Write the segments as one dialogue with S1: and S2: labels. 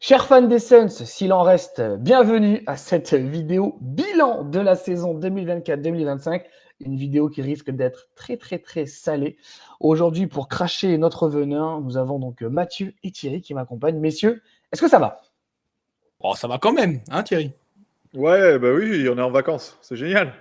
S1: Chers fans des Suns, s'il en reste, bienvenue à cette vidéo bilan de la saison 2024-2025. Une vidéo qui risque d'être très salée. Aujourd'hui, pour cracher notre venin, nous avons donc Mathieu et Thierry qui m'accompagnent. Messieurs, est-ce que ça va?
S2: Oh, ça va quand même, hein Thierry?
S3: Ouais, bah oui, on est en vacances, c'est génial.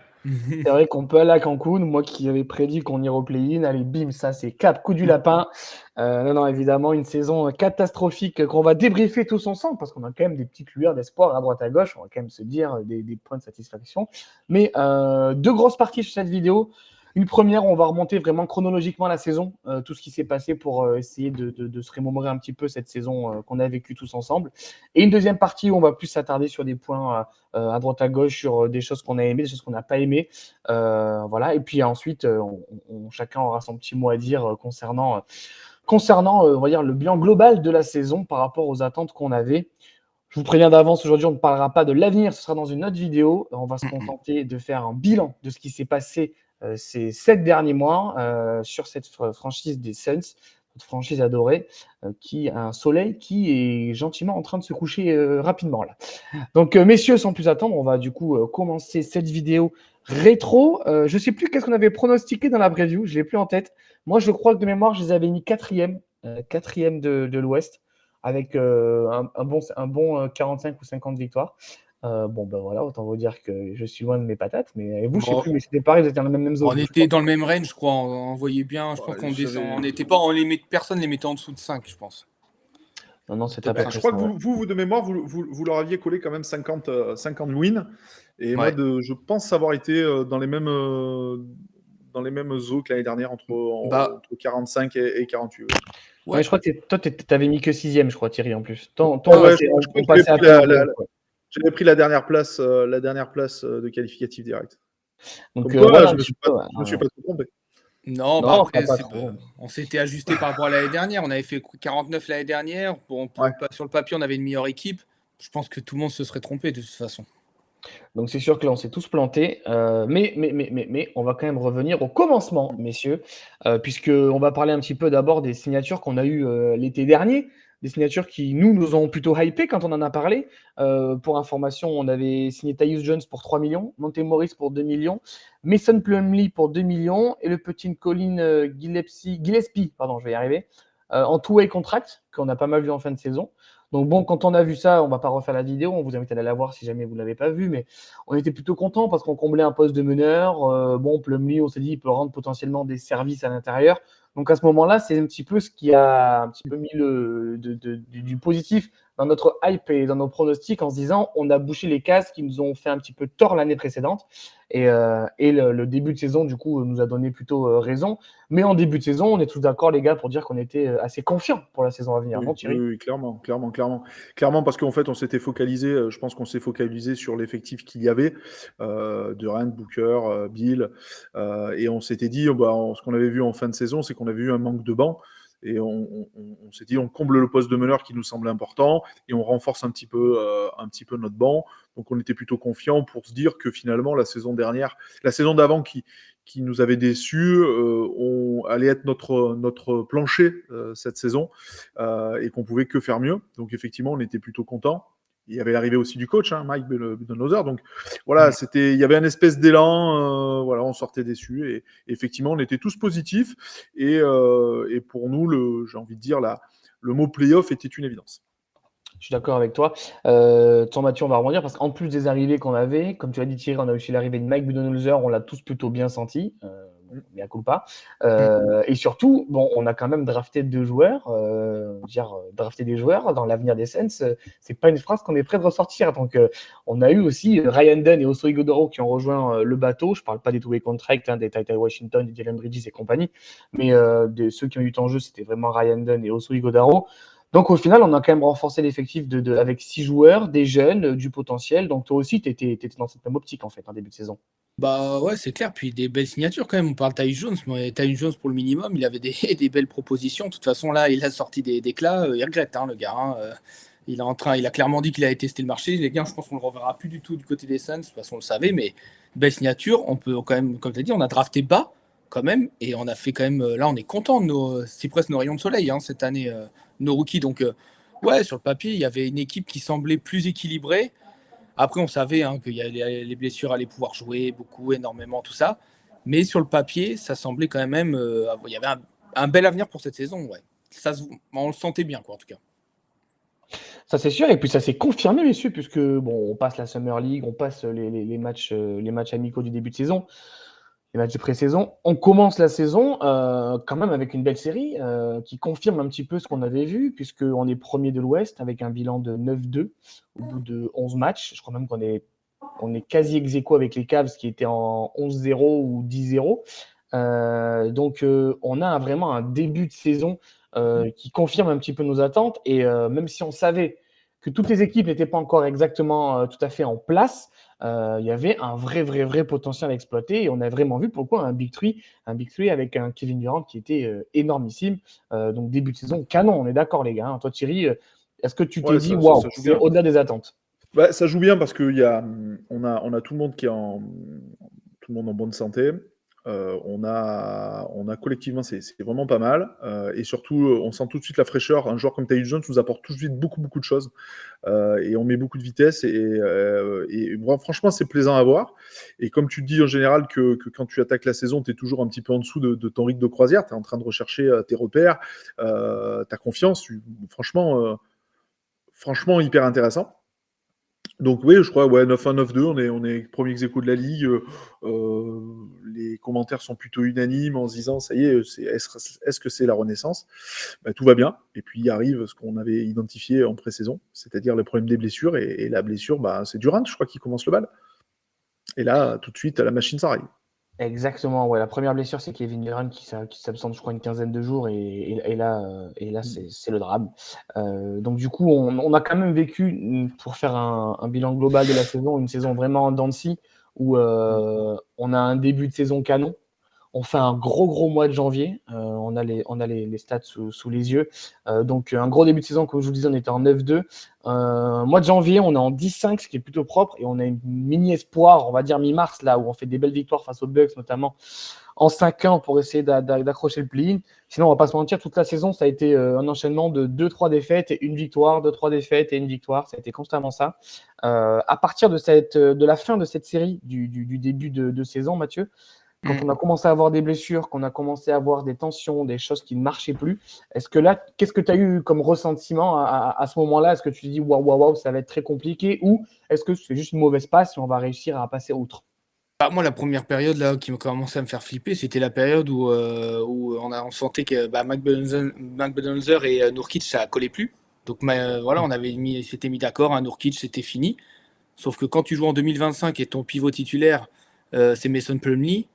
S1: C'est vrai qu'on peut aller à Cancun. Moi qui avais prédit qu'on irait au play-in, allez, bim, ça c'est cap, coup du lapin. Non, évidemment, une saison catastrophique qu'on va débriefer tous ensemble parce qu'on a quand même des petites lueurs d'espoir à droite à gauche. On va quand même se dire des points de satisfaction. Mais deux grosses parties sur cette vidéo. Une première, on va remonter vraiment chronologiquement la saison, tout ce qui s'est passé pour essayer de se remémorer un petit peu cette saison qu'on a vécue tous ensemble. Et une deuxième partie où on va plus s'attarder sur des points à droite à gauche, sur des choses qu'on a aimées, des choses qu'on n'a pas aimées. Voilà. Et puis ensuite, chacun aura son petit mot à dire concernant on va dire, le bilan global de la saison par rapport aux attentes qu'on avait. Je vous préviens d'avance, aujourd'hui, on ne parlera pas de l'avenir, ce sera dans une autre vidéo. On va se contenter de faire un bilan de ce qui s'est passé ces 7 derniers mois sur cette franchise des Suns, notre franchise adorée, qui a un soleil qui est gentiment en train de se coucher rapidement là. Donc, messieurs, sans plus attendre, on va du coup commencer cette vidéo rétro. Je ne sais plus qu'est-ce qu'on avait pronostiqué dans la preview, je ne l'ai plus en tête. Moi, je crois que de mémoire, je les avais mis quatrième de l'Ouest, avec un bon 45 ou 50 victoires. Bon, ben voilà, autant vous dire que je suis loin de mes patates. Mais vous, je ne sais plus, mais c'était pareil, vous étiez dans la même zone.
S2: On était dans le même range, je crois. On voyait bien. Je pense qu'on descend. On n'était pas. Personne ne les mettait en dessous de 5, je pense.
S1: Non, c'est à peu près
S3: Je crois
S1: ça,
S3: que
S1: ouais.
S3: vous de mémoire, vous leur aviez collé quand même 50 wins. Et moi, je pense avoir été dans les mêmes eaux que l'année dernière, entre 45 et 48.
S1: Ouais. Ouais, je crois que toi, tu n'avais mis que sixième, je crois, Thierry, en plus.
S3: Je
S1: passait à
S3: j'avais pris la dernière place de qualificatif direct.
S1: Donc,
S3: comme quoi,
S1: voilà,
S3: je me suis pas trop trompé.
S2: Non, après, on s'était ajusté par rapport à l'année dernière. On avait fait 49 l'année dernière. Sur le papier, on avait une meilleure équipe. Je pense que tout le monde se serait trompé de toute façon.
S1: Donc c'est sûr que là, on s'est tous plantés. Mais on va quand même revenir au commencement, messieurs, puisqu'on va parler un petit peu d'abord des signatures qu'on a eues l'été dernier. Des signatures qui, nous ont plutôt hypé quand on en a parlé. Pour information, on avait signé Tyus Jones pour 3 millions, Monte Morris pour 2 millions, Mason Plumlee pour 2 millions et le petit Colin Gillespie, pardon, je vais y arriver, en two-way contract, qu'on a pas mal vu en fin de saison. Donc bon, quand on a vu ça, on va pas refaire la vidéo, on vous invite à aller la voir si jamais vous ne l'avez pas vue, mais on était plutôt content parce qu'on comblait un poste de meneur. Bon, Plumlee, on s'est dit, il peut rendre potentiellement des services à l'intérieur. Donc à ce moment-là, c'est un petit peu ce qui a un petit peu mis du positif dans notre hype et dans nos pronostics en se disant, on a bouché les cases qui nous ont fait un petit peu tort l'année précédente. Et le début de saison, du coup, nous a donné plutôt raison. Mais en début de saison, on est tous d'accord, les gars, pour dire qu'on était assez confiants pour la saison à venir.
S3: Oui,
S1: Non, Thierry ?
S3: oui, clairement. Clairement, parce qu'en fait, on s'était focalisé, je pense qu'on s'est focalisé sur l'effectif qu'il y avait, Durant, Booker, Bill, et on s'était dit, ce qu'on avait vu en fin de saison, c'est qu'on avait eu un manque de banc, et on s'est dit, on comble le poste de meneur qui nous semblait important, et on renforce un petit peu notre banc. Donc on était plutôt confiant pour se dire que finalement, la saison d'avant qui nous avait déçus, allait être notre plancher cette saison, et qu'on pouvait que faire mieux. Donc effectivement, on était plutôt content. Il y avait l'arrivée aussi du coach, Mike Budenholzer. Donc voilà, il y avait une espèce d'élan. On sortait déçus et effectivement, on était tous positifs. Et pour nous, j'ai envie de dire, le mot playoff était une évidence.
S1: Je suis d'accord avec toi. Mathieu, on va rebondir parce qu'en plus des arrivées qu'on avait, comme tu as dit Thierry, on a aussi l'arrivée de Mike Budenholzer, on l'a tous plutôt bien senti, mais à coup pas. Et surtout, bon, on a quand même drafté 2 joueurs. Drafter des joueurs dans l'avenir des Suns, c'est pas une phrase qu'on est prêt de ressortir. Donc, on a eu aussi Ryan Dunn et Oso Ighodaro qui ont rejoint le bateau. Je parle pas des two-way contracts, des Ty Washington, des Jalen Bridges et compagnie, mais de ceux qui ont eu du temps en jeu, c'était vraiment Ryan Dunn et Oso Ighodaro. Donc au final, on a quand même renforcé l'effectif avec 6 joueurs, des jeunes, du potentiel. Donc toi aussi, tu étais dans cette même optique en fait, en début de saison.
S2: Bah ouais, c'est clair. Puis des belles signatures quand même. On parle de Tyus Jones. Tyus Jones pour le minimum, il avait des belles propositions. De toute façon, là, il a sorti des déclats. Il regrette, le gars. Il a clairement dit qu'il avait testé le marché. Les gars, je pense qu'on le reverra plus du tout du côté des Suns parce qu'on le savait. Mais belle signature. On peut quand même, comme tu as dit, on a drafté bas quand même et on a fait quand même. Là, on est content de c'est presque nos rayons de soleil cette année, nos rookies. Donc Ouais, sur le papier, il y avait une équipe qui semblait plus équilibrée. Après, on savait que les blessures allaient pouvoir jouer beaucoup, énormément, tout ça. Mais sur le papier, ça semblait quand même. Il y avait un bel avenir pour cette saison, ouais. On le sentait bien, quoi, en tout cas.
S1: Ça c'est sûr et puis ça s'est confirmé messieurs puisque bon, on passe la Summer League, on passe les matchs amicaux du début de saison, les matchs de pré-saison. On commence la saison quand même avec une belle série qui confirme un petit peu ce qu'on avait vu puisqu'on est premier de l'Ouest avec un bilan de 9-2 au bout de 11 matchs. Je crois même qu'on est quasi ex-aequo avec les Cavs qui étaient en 11-0 ou 10-0. Donc on a vraiment un début de saison qui confirme un petit peu nos attentes. Et même si on savait que toutes les équipes n'étaient pas encore exactement tout à fait en place, il y avait un vrai potentiel à exploiter. Et on a vraiment vu pourquoi un Big Three avec un Kevin Durant qui était énormissime. Donc début de saison canon, on est d'accord les gars. Hein. Toi Thierry, est-ce que tu t'es
S3: Ouais,
S1: dit
S3: ça
S1: waouh,
S3: joue
S1: c'est
S3: bien.
S1: au-delà des attentes?
S3: Bah, ça joue bien parce qu'on a tout le monde tout le monde en bonne santé. On a collectivement, c'est vraiment pas mal. Et surtout, on sent tout de suite la fraîcheur. Un joueur comme Tyus Jones nous apporte tout de suite beaucoup de choses. Et on met beaucoup de vitesse. Et bon, franchement, c'est plaisant à voir. Et comme tu te dis en général que quand tu attaques la saison, tu es toujours un petit peu en dessous de ton rythme de croisière. Tu es en train de rechercher tes repères, ta confiance. Franchement, hyper intéressant. Donc oui, je crois, ouais, 9-1, 9-2, on est premier ex-aequo de la Ligue. Les commentaires sont plutôt unanimes en se disant, ça y est, est-ce que c'est la renaissance? Bah, tout va bien. Et puis arrive ce qu'on avait identifié en pré-saison, c'est-à-dire le problème des blessures. Et la blessure, bah, c'est Durant, je crois, qui commence le bal. Et là, tout de suite, la machine s'arrête.
S1: Exactement, ouais. La première blessure, c'est Kevin Durant qui s'absente, je crois, une quinzaine de jours. Et là c'est le drame. Donc, du coup, on a quand même vécu, pour faire un bilan global de la saison, une saison vraiment en dents de scie où on a un début de saison canon. On fait un gros mois de janvier. On a les stats sous les yeux. Donc, un gros début de saison, comme je vous le disais, on était en 9-2. Mois de janvier, on est en 10-5, ce qui est plutôt propre. Et on a une mini-espoir, on va dire mi-mars, là où on fait des belles victoires face aux Bucks, notamment en 5-1 pour essayer d'accrocher le play-in. Sinon, on va pas se mentir, toute la saison, ça a été un enchaînement de 2-3 défaites et une victoire, 2-3 défaites et une victoire. Ça a été constamment ça. À partir de la fin de cette série, du début de saison, Mathieu, quand on a commencé à avoir des blessures, qu'on a commencé à avoir des tensions, des choses qui ne marchaient plus, est-ce que là, qu'est-ce que tu as eu comme ressentiment à ce moment-là? Est-ce que tu te dis waouh, ça va être très compliqué? Ou est-ce que c'est juste une mauvaise passe et on va réussir à passer outre?
S2: Bah, moi, la première période là, qui m'a commencé à me faire flipper, c'était la période où on sentait que Budenholzer et Nurkic, ça collait plus. Donc voilà, s'était mis d'accord, Nurkic, c'était fini. Sauf que quand tu joues en 2025 et ton pivot titulaire, c'est Mason Plumlee,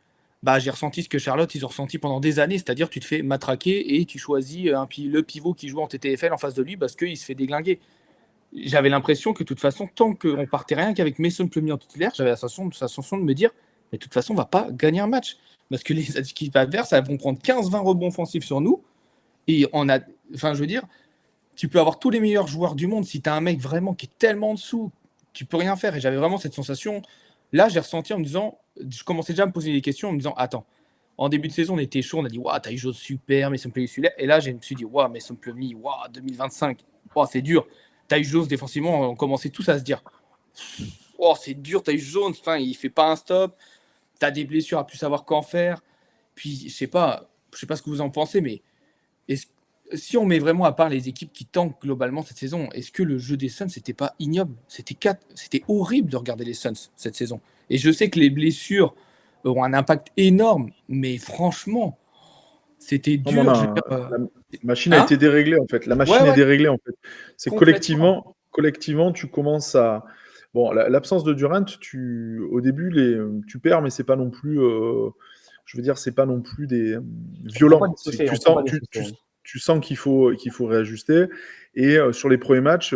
S2: bah, j'ai ressenti ce que Charlotte, ils ont ressenti pendant des années, c'est-à-dire tu te fais matraquer et tu choisis le pivot qui joue en TTFL en face de lui parce qu'il se fait déglinguer. J'avais l'impression que de toute façon, tant qu'on partait rien qu'avec Mason Plumlee en titulaire, j'avais la sensation de me dire, mais de toute façon, on va pas gagner un match. Parce que les équipes adverses, elles vont prendre 15-20 rebonds offensifs sur nous. Et je veux dire, tu peux avoir tous les meilleurs joueurs du monde. Si tu as un mec vraiment qui est tellement en dessous, tu peux rien faire. Et j'avais vraiment cette sensation. Là, j'ai ressenti en me disant, je commençais déjà à me poser des questions en me disant, attends, en début de saison, on était chaud, on a dit, waouh, t'as eu chose super, Mason Plumlee celui-là. Et là, je me suis dit, waouh, Mason Plumlee, waouh, 2025, waouh, c'est dur. T'as eu Jones défensivement, on commençait tous à se dire, oh, c'est dur, t'as eu Jones, enfin, il fait pas un stop, t'as des blessures à plus savoir qu'en faire. Puis, je sais pas ce que vous en pensez, mais si on met vraiment à part les équipes qui tankent globalement cette saison, est-ce que le jeu des Suns, c'était pas ignoble? C'était horrible de regarder les Suns cette saison. Et je sais que les blessures auront un impact énorme, mais franchement, c'était
S3: Non, mais
S2: dur.
S3: la machine a
S2: Hein?
S3: été déréglée, en fait. La machine est
S2: Ouais,
S3: déréglée, en fait. C'est
S2: complètement.
S3: collectivement, tu commences à. Bon, l'absence de Durant, au début, tu perds, mais c'est pas non plus. Je veux dire, c'est pas non plus des
S1: On prend pas
S3: violent.
S1: des
S3: C'est que
S1: saucés, on prend pas des saucés.
S3: tu sens qu'il faut réajuster. Et sur les premiers matchs,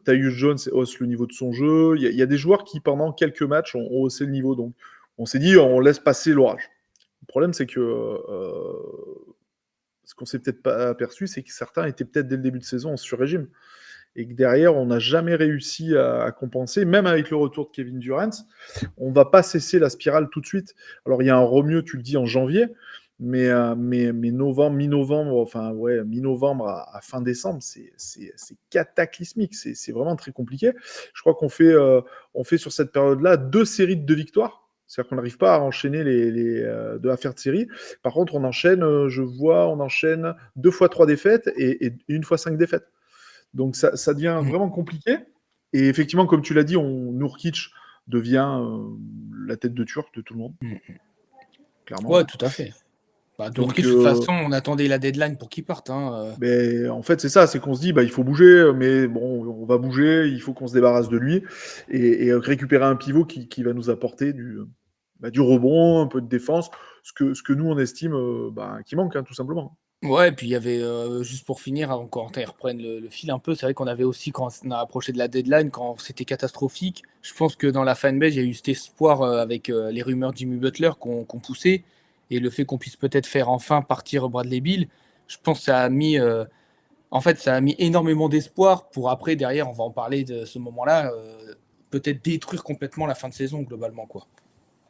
S3: Tyus Jones hausse le niveau de son jeu. Il y a des joueurs qui, pendant quelques matchs, ont haussé le niveau. Donc, on s'est dit, on laisse passer l'orage. Le problème, c'est que ce qu'on s'est peut-être pas aperçu, c'est que certains étaient peut-être dès le début de saison en sur-régime. Et que derrière, on n'a jamais réussi à compenser, même avec le retour de Kevin Durant. On ne va pas cesser la spirale tout de suite. Alors, il y a un remue, tu le dis, en janvier, mais novembre, mi-novembre, mi-novembre à fin décembre, c'est cataclysmique. C'est vraiment très compliqué. Je crois on fait sur cette période-là 2 séries de 2 victoires. C'est-à-dire qu'on n'arrive pas à enchaîner deux affaires de série. Par contre, on enchaîne 2 fois 3 défaites et 1 fois 5 défaites. Donc ça devient vraiment compliqué. Et effectivement, comme tu l'as dit, Nurkic devient la tête de turc de tout le monde. Clairement.
S2: Ouais, tout à fait.
S3: Donc,
S2: de toute façon, on attendait la deadline pour qu'il parte.
S3: Mais en fait, c'est ça, c'est qu'on se dit, il faut bouger, mais bon, on va bouger, il faut qu'on se débarrasse de lui et récupérer un pivot qui va nous apporter du rebond, un peu de défense, ce que nous on estime qui manque, tout simplement.
S2: Ouais, et puis il y avait, juste pour finir, avant qu'on reprenne le fil un peu, c'est vrai qu'on avait aussi, quand on a approché de la deadline, quand c'était catastrophique, je pense que dans la fanbase, il y a eu cet espoir avec les rumeurs de Jimmy Butler qu'on poussait, et le fait qu'on puisse peut-être faire enfin partir Bradley Beal, je pense que ça a mis, ça a mis énormément d'espoir pour après, derrière, on va en parler de ce moment-là, peut-être détruire complètement la fin de saison globalement, quoi.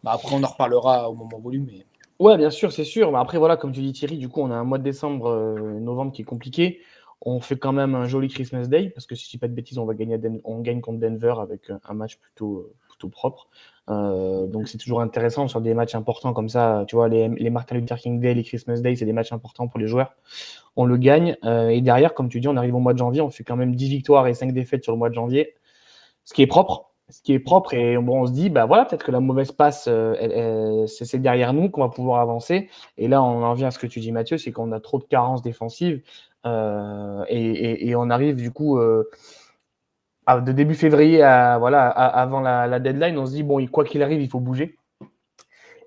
S2: Après, on en reparlera au moment voulu, mais...
S1: Ouais, bien sûr, c'est sûr. Mais après, voilà, comme tu dis Thierry, du coup, on a un mois de décembre, novembre qui est compliqué. On fait quand même un joli Christmas Day, parce que si je dis pas de bêtises, on gagne contre Denver avec un match plutôt propre. Donc c'est toujours intéressant sur des matchs importants comme ça. Tu vois, les Martin Luther King Day, les Christmas Day, c'est des matchs importants pour les joueurs. On le gagne. Et derrière, comme tu dis, on arrive au mois de janvier, on fait quand même 10 victoires et 5 défaites sur le mois de janvier, ce qui est propre. Et bon, on se dit, voilà, peut-être que la mauvaise passe, c'est derrière nous qu'on va pouvoir avancer. Et là, on en vient à ce que tu dis, Mathieu, c'est qu'on a trop de carences défensives et on arrive du coup de début février avant la deadline, on se dit, bon, quoi qu'il arrive, il faut bouger.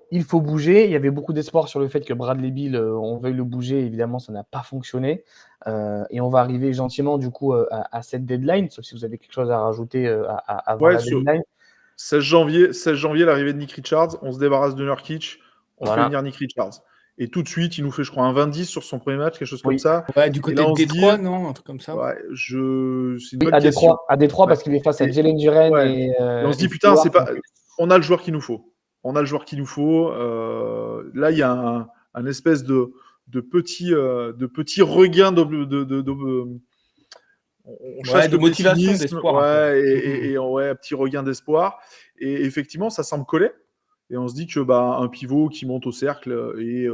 S1: Il faut bouger. Il y avait beaucoup d'espoir sur le fait que Bradley Beal, on veuille le bouger. Évidemment, ça n'a pas fonctionné. Et on va arriver gentiment du coup à cette deadline, sauf si vous avez quelque chose à rajouter avant la deadline.
S3: 16 janvier, l'arrivée de Nick Richards, on se débarrasse de Nurkic, on fait venir Nick Richards. Et tout de suite, il nous fait, je crois, un 20-10 sur son premier match, quelque chose comme ça.
S2: Ouais, du côté de Détroit, non? Un truc comme ça.
S3: Ouais, c'est une
S1: bonne
S3: question.
S1: À Détroit, parce qu'il est face à Jalen Duren.
S3: Ouais. Et on se dit, putain, c'est pas... on a le joueur qu'il nous faut. Là, il y a un espèce de petit regain on chasse
S2: de motivation, d'espoir.
S3: Un petit regain d'espoir. Et effectivement, ça semble coller. Et on se dit que un pivot qui monte au cercle et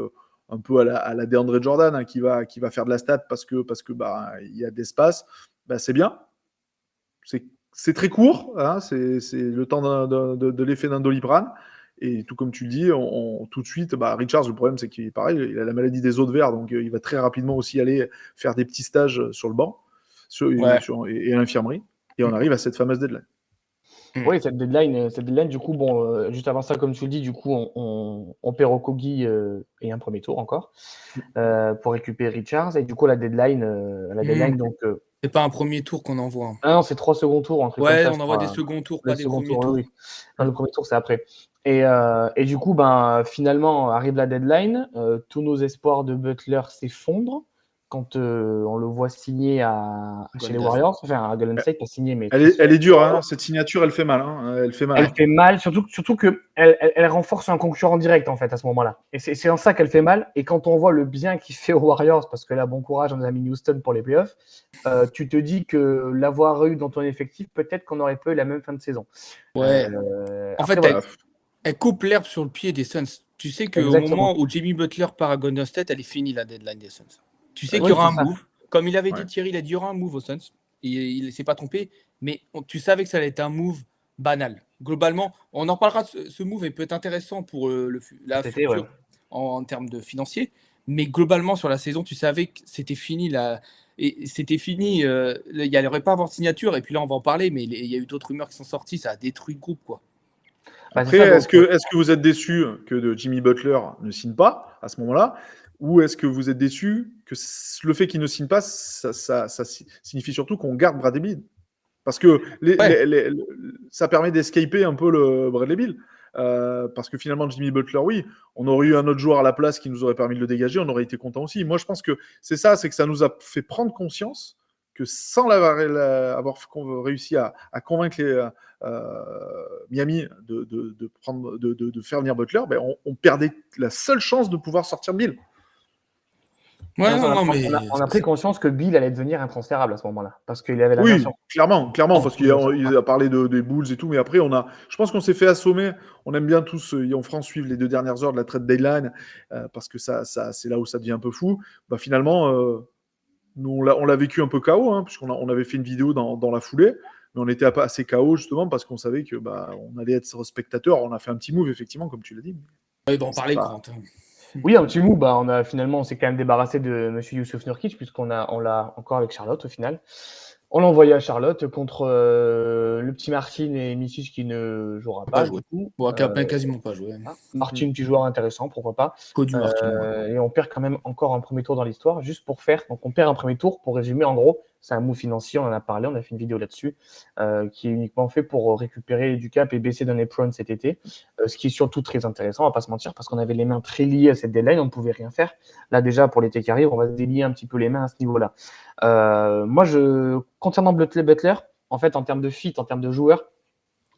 S3: un peu à la DeAndre Jordan, qui va faire de la stat parce que il y a de l'espace, c'est bien. C'est très court, c'est le temps de l'effet d'un Doliprane. Et tout comme tu le dis, tout de suite, Richards, le problème, c'est qu'il pareil, il a la maladie des os de verre, donc il va très rapidement aussi aller faire des petits stages sur le banc et à l'infirmerie. Et on arrive à cette fameuse deadline.
S1: Oui, cette deadline, du coup, juste avant ça, comme tu le dis, du coup, on perd Okogie et un premier tour encore pour récupérer Richards. Et du coup, la deadline, donc.
S2: C'est pas un premier tour qu'on envoie.
S1: Ah non, c'est 3 seconds tours.
S2: On envoie des seconds tours, pas des premiers tours.
S1: Oui. Non, le premier tour, c'est après. Et du coup, finalement, arrive la deadline. Tous nos espoirs de Butler s'effondrent quand on le voit signer chez les Warriors. Enfin, à Golden State, pas signé, mais...
S3: Elle est dure, cette signature, elle fait mal. Elle fait
S1: mal, surtout qu'elle renforce un concurrent direct, en fait, à ce moment-là. Et c'est en ça qu'elle fait mal. Et quand on voit le bien qu'il fait aux Warriors, parce que là, bon courage, on a mis Houston pour les playoffs, tu te dis que l'avoir eu dans ton effectif, peut-être qu'on aurait pas eu la même fin de saison.
S2: Ouais. En fait, elle coupe l'herbe sur le pied des Suns. Tu sais qu'au moment où Jimmy Butler part à Golden State, elle est finie, la deadline des Suns. Tu sais qu'il y aura un move. Comme il avait dit Thierry, il a dit qu'il y aura un move aux Suns. Il ne s'est pas trompé. Mais tu savais que ça allait être un move banal. Globalement, on en parlera. Ce move peut être intéressant pour la future en termes de financier. Mais globalement, sur la saison, tu savais que c'était fini. Et c'était fini. Il n'y aurait pas avoir de signature. Et puis là, on va en parler. Mais il y a eu d'autres rumeurs qui sont sorties. Ça a détruit le groupe, quoi.
S3: Après, est-ce que vous êtes déçu que Jimmy Butler ne signe pas à ce moment-là, ou est-ce que vous êtes déçu que le fait qu'il ne signe pas, ça signifie surtout qu'on garde Bradley Beal? Parce que ça permet d'escaper un peu le Bradley Beal. Parce que finalement, Jimmy Butler, oui, on aurait eu un autre joueur à la place qui nous aurait permis de le dégager, on aurait été content aussi. Moi, je pense que c'est ça, c'est que ça nous a fait prendre conscience que sans avoir réussi à convaincre Miami de faire venir Butler, ben on perdait la seule chance de pouvoir sortir Bill.
S2: Ouais, mais
S1: on a pris conscience que Bill allait devenir intransférable à ce moment-là, parce qu'il avait la
S3: Oui,
S1: version.
S3: clairement, parce qu'il a parlé des Bulls et tout, mais après, je pense qu'on s'est fait assommer. On aime bien tous, en France, suivre les 2 dernières heures de la trade deadline, parce que ça, c'est là où ça devient un peu fou. Bah, finalement, nous, on l'a vécu un peu KO, hein, puisqu'on avait fait une vidéo dans la foulée, mais on était assez KO, justement, parce qu'on savait que on allait être spectateur. On a fait un petit move, effectivement, comme tu l'as dit.
S2: Il va en parler, Grant.
S1: Oui, un petit mot. On s'est quand même débarrassé de Monsieur Youssouf Nurkic, puisqu'on l'a encore avec Charlotte au final. On l'a envoyé à Charlotte contre le petit Martin et Micic qui ne jouera pas.
S2: joué. Quasiment pas joué.
S1: Martin, petit joueur intéressant, pourquoi pas.
S2: Martin.
S1: Et on perd quand même encore un premier tour dans l'histoire, juste pour faire. Donc on perd un premier tour, pour résumer, en gros, c'est un move financier, on en a parlé, on a fait une vidéo là-dessus, qui est uniquement fait pour récupérer du cap et baisser d'un apron cet été, ce qui est surtout très intéressant, on va pas se mentir, parce qu'on avait les mains très liées à cette deadline, on ne pouvait rien faire. Là déjà, pour l'été qui arrive, on va se délier un petit peu les mains à ce niveau-là. Concernant Butler, en fait, en termes de fit, en termes de joueurs,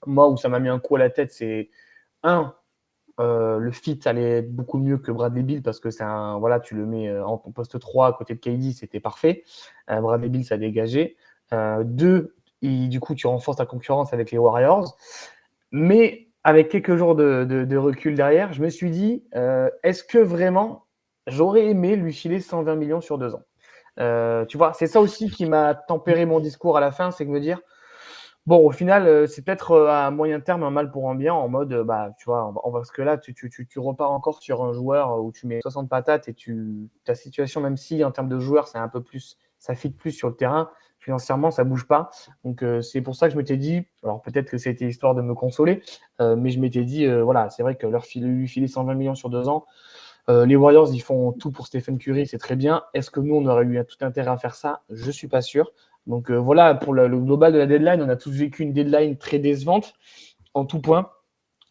S1: moi, où ça m'a mis un coup à la tête, c'est le fit allait beaucoup mieux que Bradley Beal parce que tu le mets en poste 3 à côté de KD, c'était parfait. Bradley Beal, ça a dégagé. 2, du coup, tu renforces ta concurrence avec les Warriors. Mais avec quelques jours de recul derrière, je me suis dit, est-ce que vraiment j'aurais aimé lui filer 120 millions sur 2 ans? Tu vois, c'est ça aussi qui m'a tempéré mon discours à la fin, c'est de me dire, bon, au final, c'est peut-être à moyen terme un mal pour un bien, en mode, tu vois, parce que là, tu repars encore sur un joueur où tu mets 60 patates et ta situation, même si en termes de joueur, c'est un peu plus, ça fit plus sur le terrain, financièrement, ça bouge pas. Donc, c'est pour ça que je m'étais dit, alors peut-être que c'était histoire de me consoler, mais je m'étais dit, voilà, c'est vrai que lui filer 120 millions sur 2 ans, les Warriors, ils font tout pour Stephen Curry, c'est très bien. Est-ce que nous, on aurait eu tout intérêt à faire ça? Je suis pas sûr. Donc voilà, pour le global de la deadline, on a tous vécu une deadline très décevante en tout point,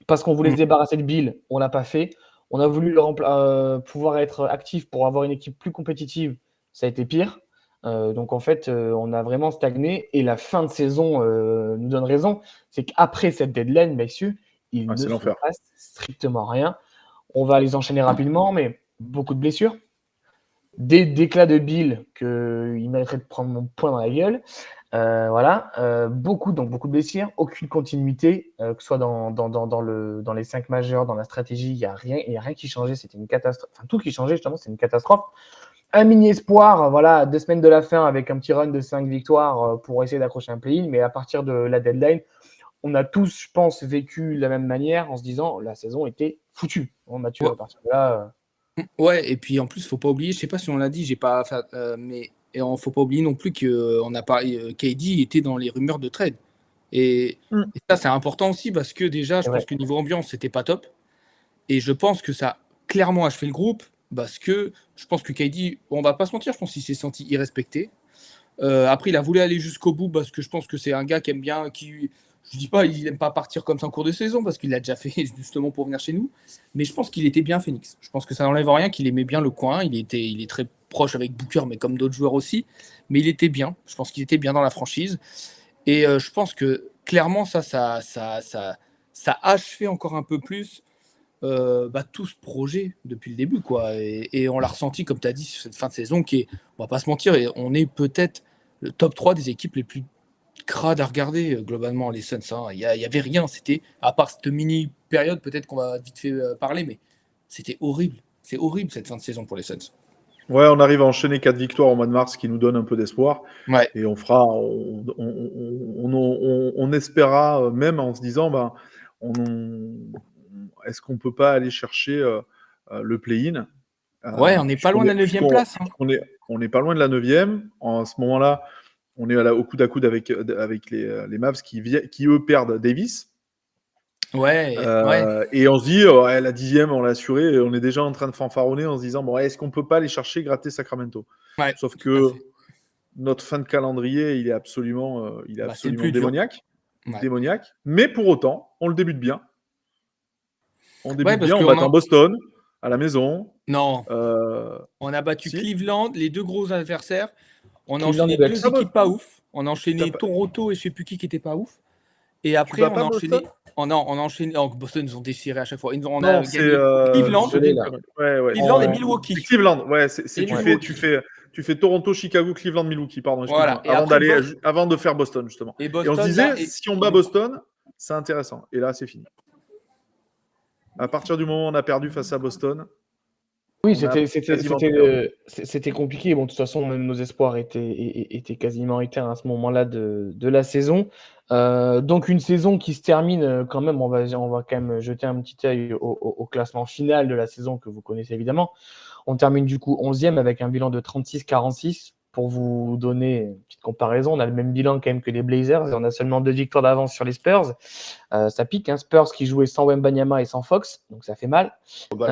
S1: parce qu'on voulait se débarrasser de Bill, on l'a pas fait. On a voulu pouvoir être actif pour avoir une équipe plus compétitive, ça a été pire. Donc en fait, on a vraiment stagné et la fin de saison nous donne raison. C'est qu'après cette deadline, messieurs, il ne se passe strictement rien. On va les enchaîner rapidement, mais beaucoup de blessures. Des déclats de Bill qu'il mériterait de prendre mon poing dans la gueule. Beaucoup de blessures, aucune continuité, que ce soit dans les 5 majeurs, dans la stratégie, il n'y a rien qui changeait, c'était une catastrophe. Enfin, tout qui changeait, justement, c'est une catastrophe. Un mini espoir, 2 semaines de la fin avec un petit run de 5 victoires pour essayer d'accrocher un play-in, mais à partir de la deadline, on a tous, je pense, vécu de la même manière en se disant la saison était foutue. Bon, Mathieu, à partir de là.
S2: Ouais, et puis en plus, faut pas oublier, je sais pas si on l'a dit, mais faut pas oublier non plus que KD était dans les rumeurs de trade. Et ça, c'est important aussi parce que déjà, je pense que niveau ambiance, c'était pas top. Et je pense que ça a clairement achevé le groupe parce que je pense que KD, on va pas se mentir, je pense qu'il s'est senti irrespecté. Après, il a voulu aller jusqu'au bout parce que je pense que c'est un gars qui aime bien, je dis pas, il aime pas partir comme ça en cours de saison parce qu'il l'a déjà fait justement pour venir chez nous. Mais je pense qu'il était bien Phoenix. Je pense que ça n'enlève rien qu'il aimait bien le coin. Il est très proche avec Booker, mais comme d'autres joueurs aussi. Mais il était bien. Je pense qu'il était bien dans la franchise. Et je pense que clairement, ça a achevé encore un peu plus tout ce projet depuis le début, quoi. Et on l'a ressenti, comme tu as dit, sur cette fin de saison qui est, on va pas se mentir, et on est peut-être le top 3 des équipes les plus crades à regarder globalement, les Suns. Il y avait rien, c'était, à part cette mini période, peut-être qu'on va vite fait parler, mais c'était horrible. C'est horrible cette fin de saison pour les Suns.
S3: Ouais, on arrive à enchaîner 4 victoires au mois de mars, qui nous donne un peu d'espoir.
S2: Ouais.
S3: Et on espérera, même en se disant, est-ce qu'on peut pas aller chercher le play-in?
S2: Ouais, on n'est pas loin de la 9e place.
S3: On n'est pas loin de la 9e. En ce moment-là, on est au coude à coude avec les Mavs qui eux perdent Davis.
S2: Ouais.
S3: Et on se dit, la 10e, on l'a assuré, et on est déjà en train de fanfaronner en se disant, est-ce qu'on peut pas aller chercher, gratter Sacramento? Sauf que notre fin de calendrier, il est absolument démoniaque. Démoniaque. Mais pour autant, on le débute bien. On débute bien, on bat en Boston, à la maison.
S2: Non. On a battu Cleveland, les 2 gros adversaires. On a
S1: Cleveland
S2: enchaîné
S1: et Bucks.
S2: deux
S3: Ça va.
S2: équipes pas ouf. On a enchaîné
S3: T'as pas-
S2: Toronto et je sais plus qui était pas ouf. Et après,
S3: bats
S2: on a
S3: pas
S2: enchaîné.
S3: Boston
S2: On a enchaîné. Oh, Boston, ils ont déchiré à chaque fois. On
S3: Non,
S2: a
S3: c'est
S2: gagné Cleveland,
S1: je l'ai là.
S3: Ouais.
S2: Cleveland et
S1: Ouais.
S2: Milwaukee.
S3: C'est Cleveland. Ouais,
S2: Et
S3: tu
S2: Milwaukee.
S3: fais Toronto, Chicago, Cleveland, Milwaukee. Pardon,
S2: Voilà.
S3: excuse-moi.
S2: Et après,
S3: Avant de faire Boston justement.
S2: et
S3: Et on se
S2: Boston,
S3: disait,
S2: là.
S3: si on bat Boston, c'est intéressant. Et là, c'est fini. À partir du moment où on a perdu face à Boston,
S1: Oui,
S3: on a quasiment tout perdu.
S1: c'était compliqué. Bon, de toute façon, même nos espoirs étaient quasiment éteints à ce moment-là de la saison. Donc, une saison qui se termine quand même. On va quand même jeter un petit œil au classement final de la saison que vous connaissez évidemment. On termine du coup 11e avec un bilan de 36-46. Pour vous donner une petite comparaison, on a le même bilan quand même que les Blazers et on a seulement 2 victoires d'avance sur les Spurs. Ça pique, hein. Spurs qui jouait sans Wembanyama et sans Fox, donc ça fait mal. Ouais,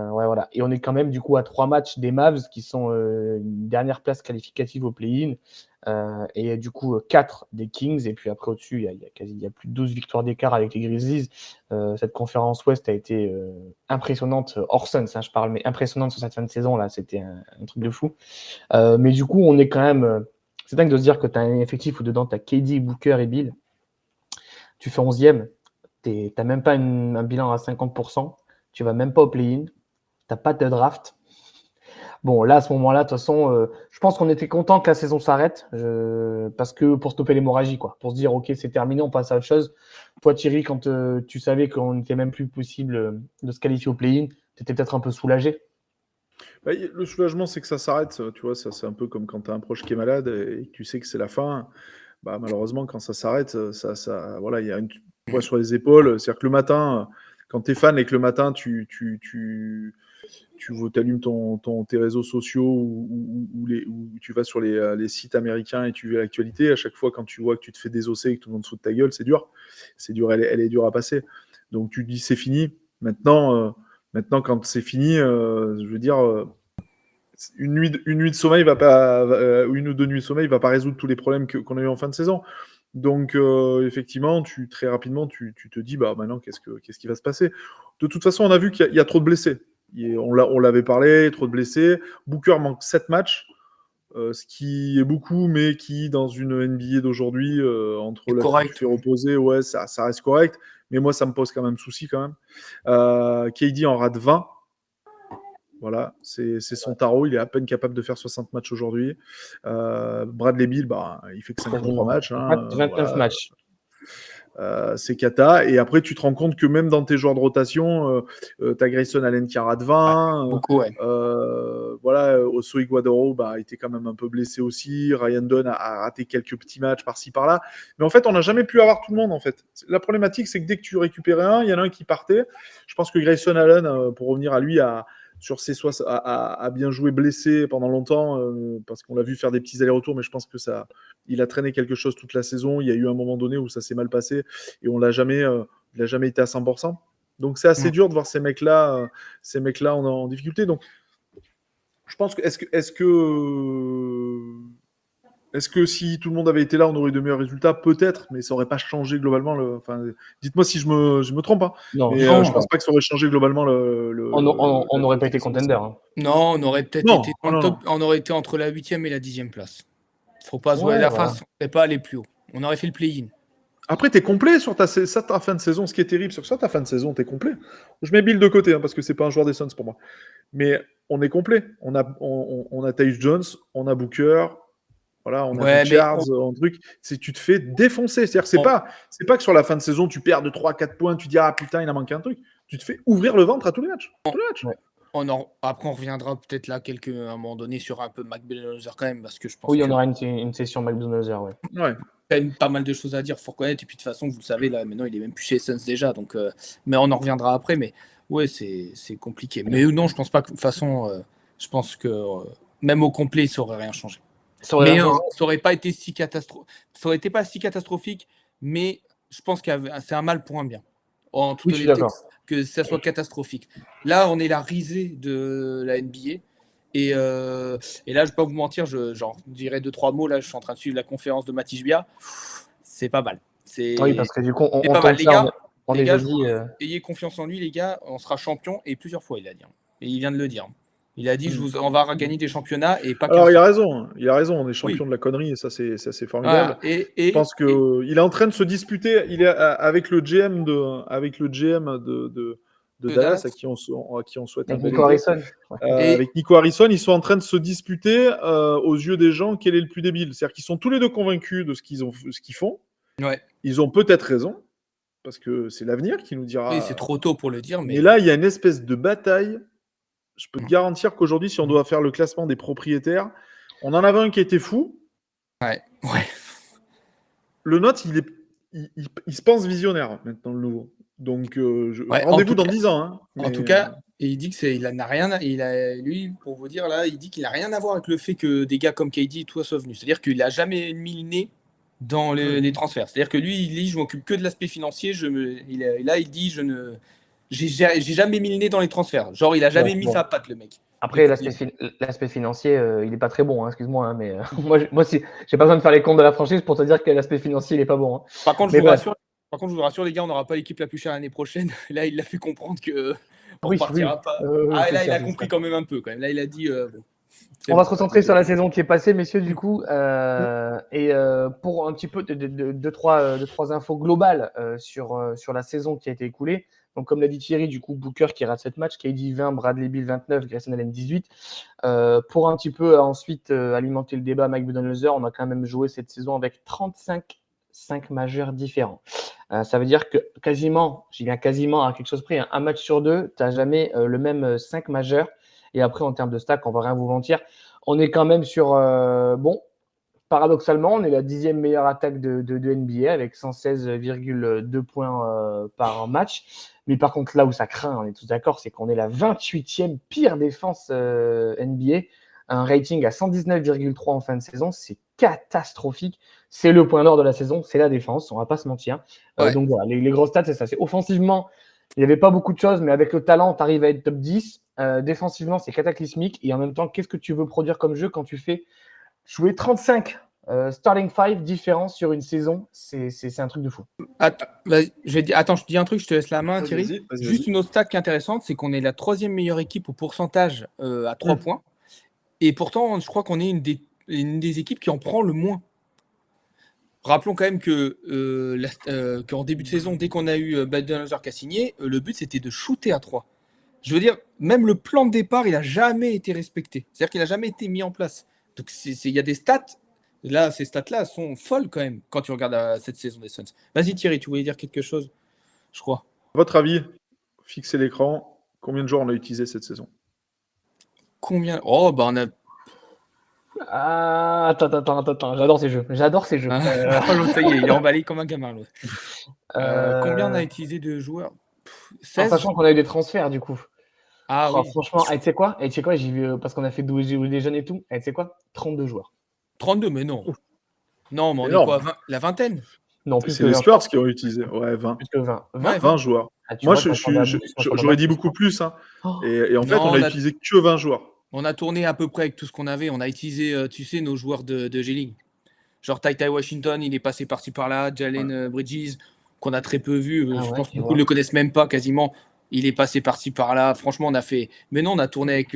S1: voilà. Et on est quand même du coup à 3 matchs des Mavs qui sont une dernière place qualificative au play-in. Et du coup 4 des Kings. Et puis après au-dessus, il y a plus de 12 victoires d'écart avec les Grizzlies. Cette conférence Ouest a été impressionnante, hors Suns, hein, je parle, mais impressionnante sur cette fin de saison. Là, c'était un truc de fou. Mais du coup, on est quand même... c'est dingue de se dire que tu as un effectif où dedans tu as KD, Booker et Bill. Tu fais 11e. Tu n'as même pas un bilan à 50%. Tu vas même pas au play-in. Tu n'as pas de draft. Bon, là, à ce moment-là, de toute façon, je pense qu'on était content que la saison s'arrête parce que pour stopper l'hémorragie, quoi. Pour se dire, OK, c'est terminé, on passe à autre chose. Toi, Thierry, quand tu savais qu'on n'était même plus possible de se qualifier au play-in, tu étais peut-être un peu soulagé.
S3: Bah, le soulagement, c'est que ça s'arrête. Tu vois, ça, c'est un peu comme quand tu as un proche qui est malade et que tu sais que c'est la fin. Bah, malheureusement, quand ça s'arrête, voilà, il y a une poids sur les épaules. C'est-à-dire que le matin, quand tu es fan et que le matin, tu allumes tes réseaux sociaux ou tu vas sur les sites américains et tu vis l'actualité, à chaque fois, quand tu vois que tu te fais désosser et que tout le monde se fout de ta gueule, c'est dur. C'est dur, elle est dure à passer. Donc, tu te dis, c'est fini. Maintenant, quand c'est fini, je veux dire, une nuit de sommeil va pas, une ou 2 nuits de sommeil va pas résoudre tous les problèmes qu'on a eu en fin de saison. Donc, effectivement, très rapidement, tu te dis, bah maintenant, qu'est-ce qui va se passer? De toute façon, on a vu qu'il y a trop de blessés. On l'avait parlé, trop de blessés. Booker manque 7 matchs. Ce qui est beaucoup, mais qui, dans une NBA d'aujourd'hui, entre la que tu fais reposer, ouais, ça reste correct. Mais moi, ça me pose quand même souci, quand même. KD en rate 20. Voilà, c'est son tarot. Il est à peine capable de faire 60 matchs aujourd'hui. Bradley Beal, bah, il fait que 53 matchs. Hein,
S1: 29
S3: voilà.
S1: matchs.
S3: C'est cata. Et après, tu te rends compte que même dans tes joueurs de rotation, tu as Grayson Allen qui rate 20.
S2: Beaucoup, ouais.
S3: Voilà, Oso Iguodaro bah, était quand même un peu blessé aussi. Ryan Dunn a raté quelques petits matchs par-ci par-là. Mais en fait, on n'a jamais pu avoir tout le monde. En fait, la problématique, c'est que dès que tu récupérais un, il y en a un qui partait. Je pense que Grayson Allen, pour revenir à lui, a bien joué blessé pendant longtemps parce qu'on l'a vu faire des petits allers-retours, mais je pense que il a traîné quelque chose toute la saison. Il y a eu un moment donné où ça s'est mal passé et il n'a jamais été à 100%. Donc c'est assez dur de voir ces mecs-là en difficulté. Donc je pense que est-ce que si tout le monde avait été là, on aurait eu de meilleurs résultats? Peut-être, mais ça n'aurait pas changé globalement. Dites-moi si je me trompe. Hein.
S1: Non,
S3: mais je ne pense pas que ça aurait changé globalement
S1: on n'aurait pas été contender. Hein.
S2: Non, on aurait peut-être été dans le top. On aurait été entre la 8e et la 10e place. Il ne faut pas se voir la face. On ne pas aller plus haut. On aurait fait le play-in.
S3: Après, tu es complet sur ta fin de saison. Ce qui est terrible, sur ta fin de saison, tu es complet. Je mets Bill de côté parce que c'est pas un joueur des Suns pour moi. Mais on est complet. On a Tyus Jones, on a Booker. Voilà, on a Richards, un truc. Tu te fais défoncer. C'est-à-dire que c'est pas que sur la fin de saison, tu perds de 3-4 points, tu dis ah putain, il a manqué un truc. Tu te fais ouvrir le ventre à tous les matchs.
S1: Ouais.
S2: Après, on reviendra peut-être là à un moment donné sur un peu McBudenholzer quand même, parce que je pense
S1: oui, on aura une session McBudenholzer, ouais.
S3: Ouais.
S2: Il y a pas mal de choses à dire, il faut reconnaître. Et puis de toute façon, vous le savez, là, maintenant, il est même plus chez Suns déjà. Donc, mais on en reviendra après. Mais ouais, c'est compliqué. Mais non, je pense pas que de toute façon, je pense que même au complet, ça aurait rien changé. Ça aurait pas été si catastrophique. Ça aurait été pas si catastrophique, mais je pense que c'est un mal pour un bien. En toute honnêteté, que ça soit catastrophique. Là, on est la risée de la NBA. Et là, je ne vais pas vous mentir, j'en dirais 2-3 mots. Là, je suis en train de suivre la conférence de Matisse Bia. C'est pas mal.
S1: Oui, parce que du coup, on
S2: pas mal. Les gars,
S1: les gars dit,
S2: ayez confiance en lui, les gars. On sera champion et plusieurs fois, il a dit. Et il vient de le dire. Il a dit on va gagner des championnats et pas
S3: Alors,
S2: 15.
S3: il a raison, on est
S2: Oui.
S3: champion de la connerie et ça, c'est assez formidable.
S2: Voilà.
S3: Je pense qu'il est en train de se disputer avec le GM de Dallas, à qui on souhaite un
S1: Avec
S3: bel
S1: Nico
S3: été.
S1: Harrison.
S3: Avec Nico Harrison, ils sont en train de se disputer aux yeux des gens quel est le plus débile. C'est-à-dire qu'ils sont tous les deux convaincus de ce qu'ils font.
S2: Ouais.
S3: Ils ont peut-être raison, parce que c'est l'avenir qui nous dira.
S2: Oui, c'est trop tôt pour le dire,
S3: Mais là, il y a une espèce de bataille. Je peux te garantir qu'aujourd'hui, si on doit faire le classement des propriétaires, on en avait un qui était fou.
S2: Ouais.
S3: Le nôtre, il se pense visionnaire maintenant, le nouveau. Donc, rendez-vous dans 10 ans. Hein.
S2: En tout cas, il dit que il n'a rien. Lui, pour vous dire là, il dit qu'il n'a rien à voir avec le fait que des gars comme KD tout soient venus. C'est-à-dire qu'il n'a jamais mis le nez dans les transferts. C'est-à-dire que lui, il dit, je m'occupe que de l'aspect financier. Il dit, j'ai jamais mis le nez dans les transferts. Genre, il a jamais mis sa patte, le mec.
S1: Après, l'aspect financier, il n'est pas très bon, hein, excuse-moi, hein, mais moi, si, j'ai pas besoin de faire les comptes de la franchise pour te dire que l'aspect financier, il n'est pas bon. Hein.
S2: Par contre, je vous rassure, les gars, on n'aura pas l'équipe la plus chère l'année prochaine. Là, il l'a fait comprendre que on partira pas. Là, il a compris quand même un peu. Quand même. Là, il a dit.
S1: On va se recentrer sur la saison qui est passée, messieurs, du coup. Et pour un petit peu de trois infos globales sur la saison qui a été écoulée. Donc, comme l'a dit Thierry, du coup, Booker qui rate 7 matchs, KD 20, Bradley Beal 29, Grayson Allen 18. Pour un petit peu ensuite alimenter le débat, Mike Budenholzer, on a quand même joué cette saison avec 35 majeurs différents. Ça veut dire que quasiment, j'ai bien quasiment à quelque chose près, un match sur deux, tu n'as jamais le même 5 majeurs. Et après, en termes de stats, on va rien vous mentir, on est quand même sur, paradoxalement, on est la 10e meilleure attaque de NBA avec 116,2 points par match. Mais par contre, là où ça craint, on est tous d'accord, c'est qu'on est la 28e pire défense NBA. Un rating à 119,3 en fin de saison, c'est catastrophique. C'est le point nord de la saison, c'est la défense, on va pas se mentir. Donc voilà, les grosses stats, c'est ça. C'est offensivement, il n'y avait pas beaucoup de choses, mais avec le talent, tu arrives à être top 10. Défensivement, c'est cataclysmique. Et en même temps, qu'est-ce que tu veux produire comme jeu quand tu fais jouer 35 starting 5 différents sur une saison? C'est un truc de fou.
S2: Attends, je dis un truc, je te laisse la main, Thierry. Juste une autre stat qui est intéressante, c'est qu'on est la 3e meilleure équipe au pourcentage à 3 points. Et pourtant, je crois qu'on est une des équipes qui en prend le moins. Rappelons quand même qu'en début de saison, dès qu'on a eu Budenholzer qui a signé, le but c'était de shooter à 3. Je veux dire, même le plan de départ, il n'a jamais été respecté. C'est-à-dire qu'il n'a jamais été mis en place. Donc il y a des stats. Là, ces stats-là sont folles quand même quand tu regardes cette saison des Suns. Vas-y Thierry, tu voulais dire quelque chose, je crois.
S3: À votre avis, fixez l'écran. Combien de joueurs on a utilisé cette saison?
S2: Combien? Oh, bah on a.
S1: Attends, j'adore ces jeux.
S2: L'autre, ça y est, il est emballé comme un gamin. L'autre. Combien on a utilisé de joueurs?
S1: 16. En sachant qu'on a eu des transferts du coup.
S2: Oui.
S1: Franchement, tu sais quoi, j'ai vu, parce qu'on a fait des jeunes et tout, tu sais quoi, 32 joueurs.
S2: 32, mais non. Non, mais on est quoi, la vingtaine?
S3: Non, plus. C'est les Spurs qui ont utilisé. Ouais, 20.
S1: Plus que 20.
S3: 20 joueurs. Moi, j'aurais dit beaucoup plus. Hein. Et en fait, on a utilisé que 20 joueurs.
S2: On a tourné à peu près avec tout ce qu'on avait. On a utilisé, tu sais, nos joueurs de G-League. Genre Ty Washington, il est passé par-ci par-là. Jalen Bridges, qu'on a très peu vu. Je pense que beaucoup ne le connaissent même pas quasiment. Il est passé par-ci par-là. Franchement, on a fait. Mais non, on a tourné avec.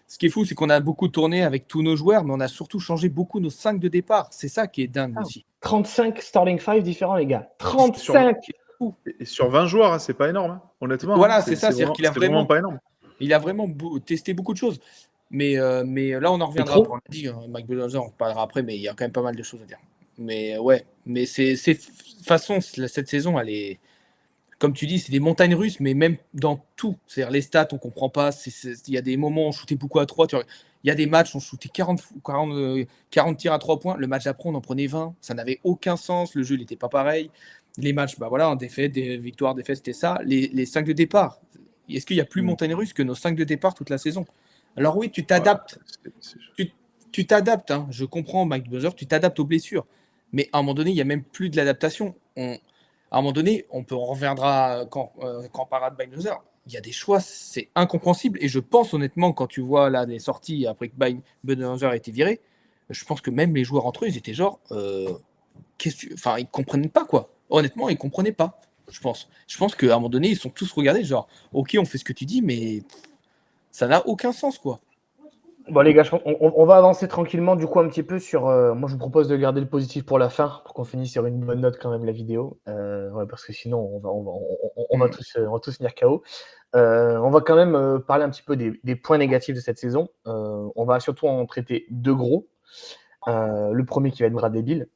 S2: Ce qui est fou, c'est qu'on a beaucoup tourné avec tous nos joueurs, mais on a surtout changé beaucoup nos 5 de départ. C'est ça qui est dingue aussi.
S1: 35 starting 5 différents, les gars. 35.
S3: Et sur 20 joueurs, hein, c'est pas énorme. Hein. Honnêtement.
S2: Voilà, c'est ça. C'est-à-dire qu'il a
S3: vraiment pas énorme.
S2: Il a vraiment testé beaucoup de choses. Mais là, on en reviendra. On l'a dit, Mike Budenholzer, on parlera après, mais il y a quand même pas mal de choses à dire. Mais ouais, mais de toute façon, cette saison, elle est, comme tu dis, c'est des montagnes russes, mais même dans tout. C'est-à-dire les stats, on comprend pas. Il y a des moments où on shootait beaucoup à 3. Il y a des matchs où on shootait 40 tirs à 3 points. Le match d'après, on en prenait 20. Ça n'avait aucun sens. Le jeu, il n'était pas pareil. Les matchs, en défaite, des victoires, défaites, c'était ça. Les 5 de départ. Est-ce qu'il y a plus montagne russe que nos 5 de départ toute la saison? Alors oui, tu t'adaptes. Tu t'adaptes. Hein. Je comprends, Mike Budenholzer, tu t'adaptes aux blessures. Mais à un moment donné, il n'y a même plus de l'adaptation. À un moment donné, on reviendra quand on parlera de Budenholzer. Il y a des choix, c'est incompréhensible. Et je pense honnêtement, quand tu vois là les sorties après que Budenholzer a été viré, je pense que même les joueurs entre eux, ils étaient genre, ils comprennent pas quoi. Honnêtement, ils comprenaient pas. Je pense qu'à un moment donné, ils sont tous regardés genre, ok, on fait ce que tu dis, mais ça n'a aucun sens quoi.
S1: Bon les gars, on va avancer tranquillement du coup un petit peu sur. Moi je vous propose de garder le positif pour la fin, pour qu'on finisse sur une bonne note quand même la vidéo. Ouais, parce que sinon on va tous finir KO. On va quand même parler un petit peu des points négatifs de cette saison. On va surtout en traiter deux gros. Le premier qui va être Bradley Beal.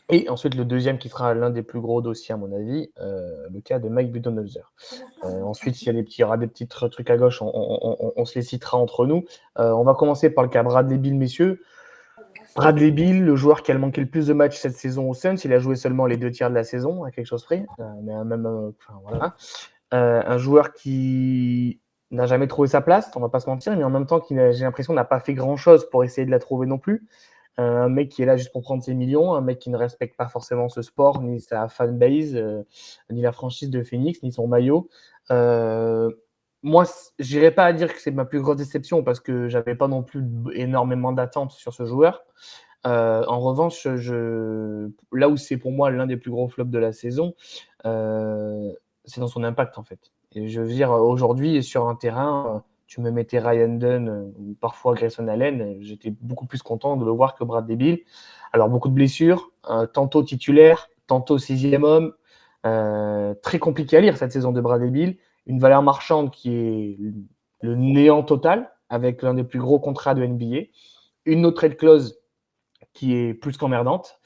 S1: Et ensuite le deuxième qui sera l'un des plus gros dossiers à mon avis, le cas de Mike Budenholzer. Ensuite, s'il y aura des petits trucs à gauche, on se les citera entre nous. On va commencer par le cas Bradley Beal, messieurs. Bradley Beal, le joueur qui a manqué le plus de matchs cette saison au Suns, il a joué seulement les 2 tiers de la saison, à quelque chose près. Voilà. Un joueur qui n'a jamais trouvé sa place, on va pas se mentir, mais en même temps, j'ai l'impression, n'a pas fait grand-chose pour essayer de la trouver non plus. Un mec qui est là juste pour prendre ses millions, un mec qui ne respecte pas forcément ce sport, ni sa fanbase, ni la franchise de Phoenix, ni son maillot. Moi, je n'irai pas à dire que c'est ma plus grosse déception parce que je n'avais pas non plus énormément d'attentes sur ce joueur. En revanche, là où c'est pour moi l'un des plus gros flops de la saison, c'est dans son impact en fait. Et je veux dire, aujourd'hui, sur un terrain, tu me mettais Ryan Dunn ou parfois Grayson Allen, j'étais beaucoup plus content de le voir que Bradley Beal. Alors, beaucoup de blessures, tantôt titulaire, tantôt 6e homme. Très compliqué à lire cette saison de Bradley Beal. Une valeur marchande qui est le néant total, avec l'un des plus gros contrats de NBA. Une autre trade clause qui est plus qu'emmerdante.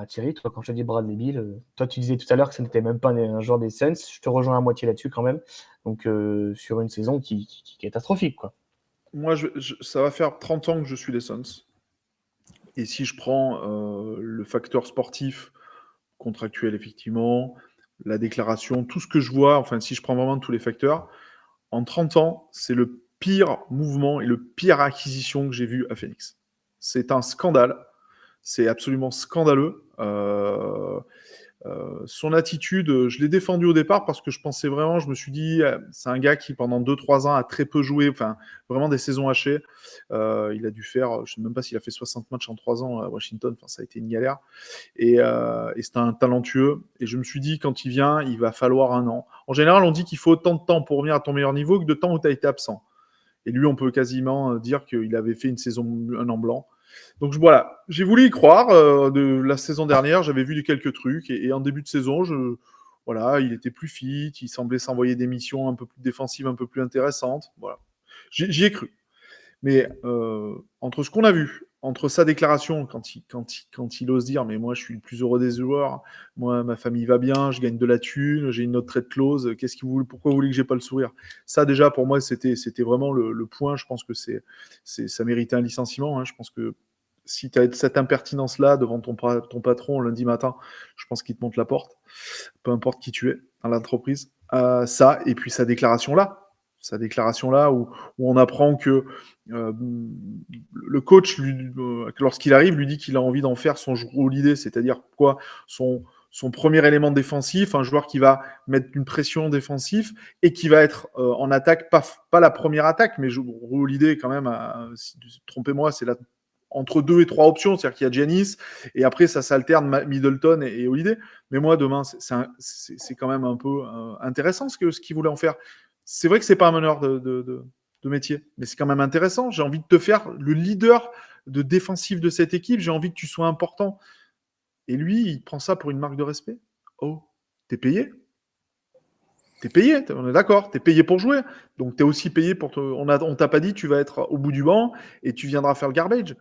S1: Thierry, toi, quand je te dis Bradley Beal, toi, tu disais tout à l'heure que ce n'était même pas un joueur des Suns. Je te rejoins à moitié là-dessus quand même. Donc, sur une saison qui est catastrophique, quoi.
S3: Moi, ça va faire 30 ans que je suis les Suns. Et si je prends le facteur sportif, contractuel, effectivement, la déclaration, tout ce que je vois, enfin, si je prends vraiment tous les facteurs, en 30 ans, c'est le pire mouvement et le pire acquisition que j'ai vu à Phoenix. C'est un scandale. C'est absolument scandaleux. Son attitude, je l'ai défendu au départ parce que je pensais vraiment, je me suis dit, c'est un gars qui pendant 2-3 ans a très peu joué, enfin vraiment des saisons hachées. Il a dû faire, je ne sais même pas s'il a fait 60 matchs en 3 ans à Washington, enfin ça a été une galère. Et c'est un talentueux. Et je me suis dit, quand il vient, il va falloir un an. En général, on dit qu'il faut autant de temps pour revenir à ton meilleur niveau que de temps où tu as été absent. Et lui, on peut quasiment dire qu'il avait fait une saison, un an blanc. Donc voilà, j'ai voulu y croire. De la saison dernière, j'avais vu quelques trucs et en début de saison, voilà, il était plus fit, il semblait s'envoyer des missions un peu plus défensives, un peu plus intéressantes. Voilà, j'y ai cru. Mais entre ce qu'on a vu, entre sa déclaration, quand il ose dire, mais moi je suis le plus heureux des joueurs, moi ma famille va bien, je gagne de la thune, j'ai une autre trade clause, pourquoi vous voulez que j'ai pas le sourire? Ça déjà pour moi c'était vraiment le point. Je pense que ça méritait un licenciement. Hein. Je pense que si tu as cette impertinence-là devant ton patron lundi matin, je pense qu'il te monte la porte, peu importe qui tu es dans l'entreprise. Ça, et puis sa déclaration-là où on apprend que le coach, lorsqu'il arrive, lui dit qu'il a envie d'en faire son Holiday, c'est-à-dire quoi, son premier élément défensif, un joueur qui va mettre une pression défensive et qui va être en attaque, pas la première attaque, mais Holiday quand même, trompez-moi, c'est entre 2 et 3 options, c'est-à-dire qu'il y a Giannis, et après ça s'alterne Middleton et Holiday. Mais moi, demain, c'est quand même un peu intéressant ce qu'il voulait en faire. C'est vrai que c'est pas un meneur de métier, mais c'est quand même intéressant. J'ai envie de te faire le leader de défensif de cette équipe, j'ai envie que tu sois important. Et lui, il prend ça pour une marque de respect. Oh, t'es payé? T'es payé, on est d'accord, t'es payé pour jouer. Donc t'es aussi payé pour on t'a pas dit tu vas être au bout du banc et tu viendras faire le garbage.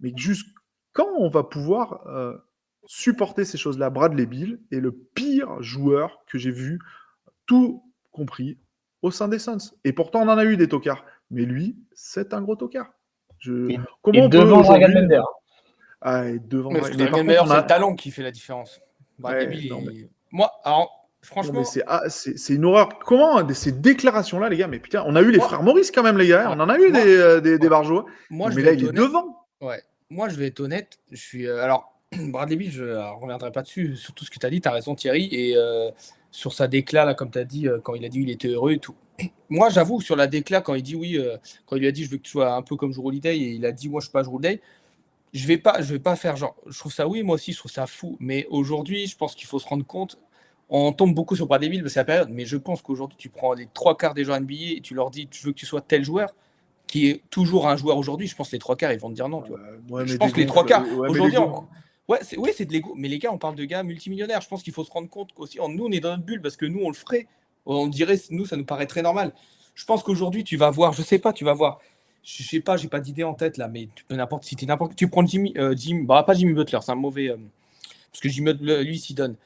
S3: Mais juste quand on va pouvoir supporter ces choses-là? Bradley Beal est le pire joueur que j'ai vu, tout compris, au sein des Suns. Et pourtant, on en a eu des tocards. Mais lui, c'est un gros tocard.
S1: Comment on devant peut Dragan Bender.
S2: Devant Dragan Bender, c'est le talent qui fait la différence. Bradley Beal, moi, alors, franchement...
S3: C'est une horreur. Comment ces déclarations-là, les gars? Mais putain, on a eu les frères Maurice quand même, les gars. On en a eu des barjots. Mais là, il est devant.
S2: Ouais. Moi, je vais être honnête. Je suis... alors, Bradley Beal, je ne reviendrai pas dessus. Sur tout ce que tu as dit, tu as raison, Thierry. Et sur sa déclat, là, comme tu as dit, quand il a dit qu'il était heureux et tout. Moi, j'avoue, sur la déclat, quand il dit oui, quand il lui a dit je veux que tu sois un peu comme Jrue Holiday, et il a dit moi, je ne suis pas Jrue Holiday, je vais pas faire genre. Je trouve ça, oui, moi aussi, je trouve ça fou. Mais aujourd'hui, je pense qu'il faut se rendre compte. On tombe beaucoup sur Bradley Beal, c'est la période, mais je pense qu'aujourd'hui, tu prends les 3 quarts des joueurs NBA et tu leur dis tu veux que tu sois tel joueur. qui est toujours un joueur aujourd'hui, je pense que les 3/4 ils vont te dire non. Tu vois.
S3: Ouais,
S2: Je
S3: mais
S2: pense que les
S3: l'ego,
S2: 3/4
S3: ouais, mais
S2: aujourd'hui,
S3: l'ego.
S2: c'est de l'ego. Mais les gars, on parle de gars multimillionnaires. Je pense qu'il faut se rendre compte qu'aussi, nous, on est dans notre bulle parce que nous, on le ferait. On dirait, nous, ça nous paraît très normal. Je pense qu'aujourd'hui, tu vas voir, je sais pas, tu vas voir. Je sais pas, j'ai pas d'idée en tête là, mais tu peux tu prends pas Jimmy Butler, c'est un mauvais. Parce que Jimmy Butler, lui, s'y donne.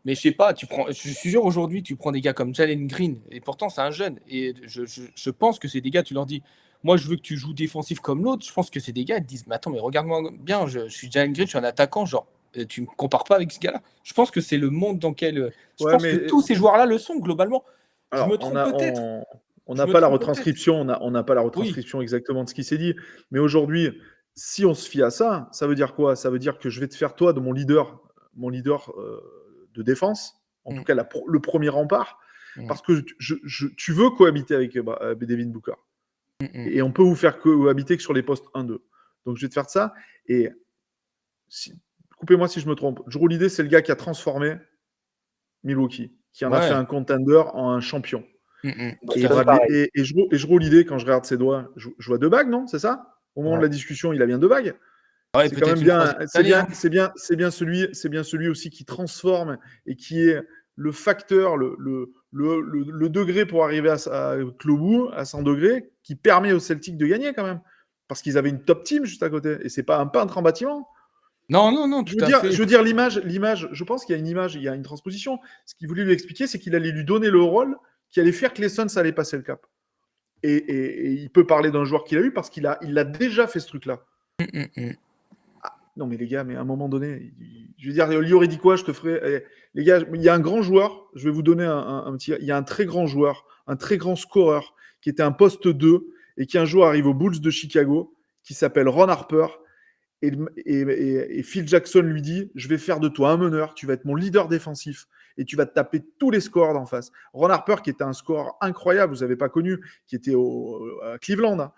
S2: Mais je sais pas, je suis sûr aujourd'hui, tu prends des gars comme Jalen Green, et pourtant c'est un jeune. Et je pense que c'est des gars, tu leur dis, moi je veux que tu joues défensif comme l'autre. Je pense que c'est des gars, ils te disent, mais attends, mais regarde-moi bien, je suis Jalen Green, je suis un attaquant, genre, tu me compares pas avec ce gars-là. Je pense que c'est le monde dans lequel. Je
S3: Ouais,
S2: pense que
S3: mais
S2: tous ces joueurs-là le sont, globalement. Je
S3: alors,
S2: me trompe peut-être.
S3: on
S2: Je
S3: n'a
S2: me
S3: pas la
S2: trompe peut-être.
S3: retranscription, on n'a pas la
S2: Oui.
S3: retranscription exactement de ce qui s'est dit. Mais aujourd'hui, si on se fie à ça, ça veut dire quoi? Ça veut dire que je vais te faire toi de mon leader de défense, en tout
S2: Mm.
S3: cas le premier rempart,
S2: Mm.
S3: parce que tu veux cohabiter avec Devin Booker. Et on peut vous faire cohabiter que sur les postes 1-2. Donc je vais te faire ça. Et coupez-moi si je me trompe. Jrue Holiday, c'est le gars qui a transformé Milwaukee, qui en a fait
S2: Ouais.
S3: un contender en un champion.
S2: Tout
S3: Et,
S2: à fait.
S1: pareil.
S3: Jrue Holiday, quand je regarde ses doigts, je vois 2 bagues, non? C'est ça? Au moment de la discussion, il a bien 2 bagues.
S2: Ouais,
S3: C'est quand
S2: peut-être
S3: même
S2: une
S3: bien.
S2: troisième cette année. Hein.
S3: C'est bien celui aussi qui transforme et qui est le facteur, le degré pour arriver avec le bout, à 100 degrés, qui permet aux Celtics de gagner quand même. Parce qu'ils avaient une top team juste à côté. Et c'est pas un peintre en bâtiment.
S2: Non, tout à fait.
S3: Je veux dire l'image, je pense qu'il y a une image, il y a une transposition. Ce qu'il voulait lui expliquer, c'est qu'il allait lui donner le rôle qui allait faire que les Suns allaient passer le cap. Et il peut parler d'un joueur qu'il a eu parce qu'il l'a déjà fait ce truc-là. Non, mais les gars, mais à un moment donné, je veux dire, il lui aurait dit quoi? Je te ferai. Les gars, il y a un grand joueur, je vais vous donner un petit. Il y a un très grand joueur, un très grand scoreur, qui était un poste 2 et qui un jour arrive aux Bulls de Chicago, qui s'appelle Ron Harper. Et Phil Jackson lui dit, je vais faire de toi un meneur, tu vas être mon leader défensif et tu vas te taper tous les scores d'en face. Ron Harper, qui était un score incroyable, vous n'avez pas connu, qui était à Cleveland,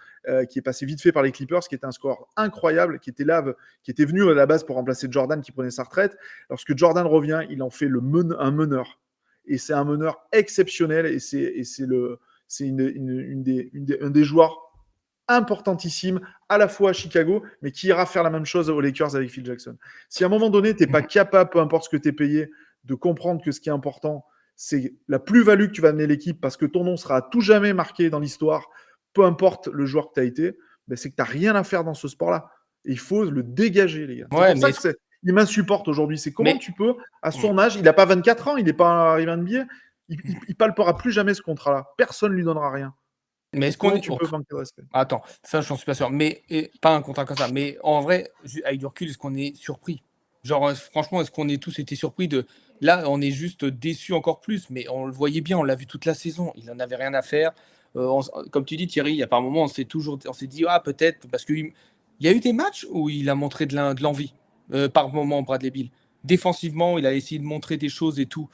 S3: qui est passé vite fait par les Clippers, qui était un score incroyable, qui était venu à la base pour remplacer Jordan qui prenait sa retraite. Lorsque Jordan revient, il en fait un meneur. Et c'est un meneur exceptionnel et c'est un des joueurs importantissime à la fois à Chicago, mais qui ira faire la même chose aux Lakers avec Phil Jackson. Si à un moment donné, tu n'es pas capable, peu importe ce que tu es payé, de comprendre que ce qui est important, c'est la plus-value que tu vas amener à l'équipe parce que ton nom sera à tout jamais marqué dans l'histoire, peu importe le joueur que tu as été, ben c'est que tu n'as rien à faire dans ce sport-là. Et il faut le dégager, les gars.
S2: Ouais,
S3: c'est pour ça qu'il m'insupporte aujourd'hui. C'est comment tu peux, à son âge, il n'a pas 24 ans, il n'est pas arrivé à NBA, il palpera plus jamais ce contrat-là. Personne ne lui donnera rien.
S2: Mais est-ce
S3: comment
S2: qu'on
S3: tu peux manquer de respect?
S2: Attends, ça, j'en suis pas sûr. Mais pas un contrat comme ça. Mais en vrai, avec du recul, est-ce qu'on est surpris? Genre, franchement, est-ce qu'on est tous été surpris de. Là, on est juste déçus encore plus. Mais on le voyait bien, on l'a vu toute la saison. Il n'en avait rien à faire. Comme tu dis, Thierry, il y a par moments, on s'est dit, ah, peut-être, parce qu'il y a eu des matchs où il a montré de l'envie. Par moment, Bradley Beal. Défensivement, il a essayé de montrer des choses et tout.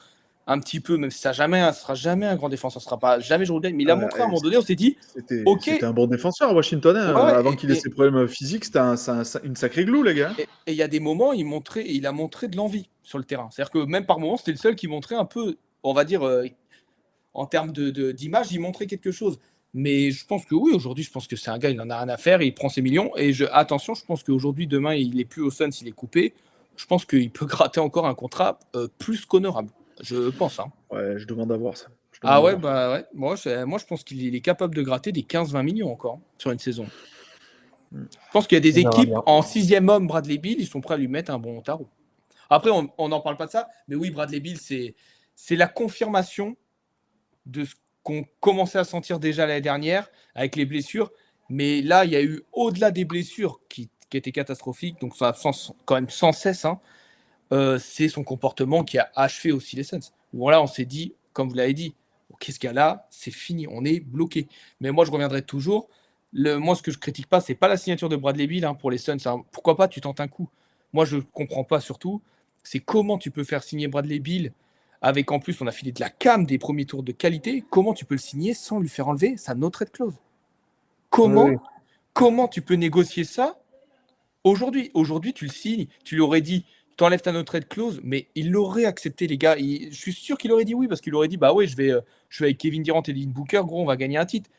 S2: Un petit peu, même si ça sera jamais un grand défenseur, ça sera pas jamais Jrue Holiday, mais il a montré à un moment donné, on s'est dit, ok.
S3: C'était un bon défenseur à Washington. Avant qu'il ait ses problèmes physiques, c'était une sacrée glue, les gars.
S2: Et il y a des moments, il a montré de l'envie sur le terrain. C'est-à-dire que même par moments, c'était le seul qui montrait un peu, on va dire, en termes d'image, il montrait quelque chose. Mais je pense que oui, aujourd'hui, je pense que c'est un gars, il en a rien à faire, il prend ses millions. Et attention, je pense qu'aujourd'hui, demain, il n'est plus au Suns, il est coupé. Je pense qu'il peut gratter encore un contrat plus qu'honorable. Je pense. Hein.
S3: Ouais, je demande à voir ça.
S2: Ah ouais, bah ouais. Moi, je pense qu'il est capable de gratter des 15-20 millions encore sur une saison. Je pense qu'il y a des équipes en 6e homme, Bradley Beal, ils sont prêts à lui mettre un bon tarot. Après, on n'en parle pas de ça, mais oui, Bradley Beal, c'est la confirmation de ce qu'on commençait à sentir déjà l'année dernière avec les blessures. Mais là, il y a eu, au-delà des blessures qui étaient catastrophiques, donc ça quand même sans cesse, hein, c'est son comportement qui a achevé aussi les Suns. Bon, là, on s'est dit, comme vous l'avez dit, ok, ce gars-là, c'est fini, on est bloqué. Mais moi, je reviendrai toujours. Moi, ce que je critique pas, c'est pas la signature de Bradley Beal hein, pour les Suns. Hein. Pourquoi pas, tu tentes un coup. Moi, je comprends pas surtout, c'est comment tu peux faire signer Bradley Beal avec, en plus, on a filé de la cam des premiers tours de qualité. Comment tu peux le signer sans lui faire enlever sa no trade clause? Comment tu peux négocier ça aujourd'hui? Aujourd'hui, tu le signes, tu lui aurais dit, tu enlèves ta no trade clause, mais il l'aurait accepté, les gars. Je suis sûr qu'il aurait dit oui, parce qu'il aurait dit, bah ouais, je vais avec Kevin Durant et Devin Booker, gros, on va gagner un titre.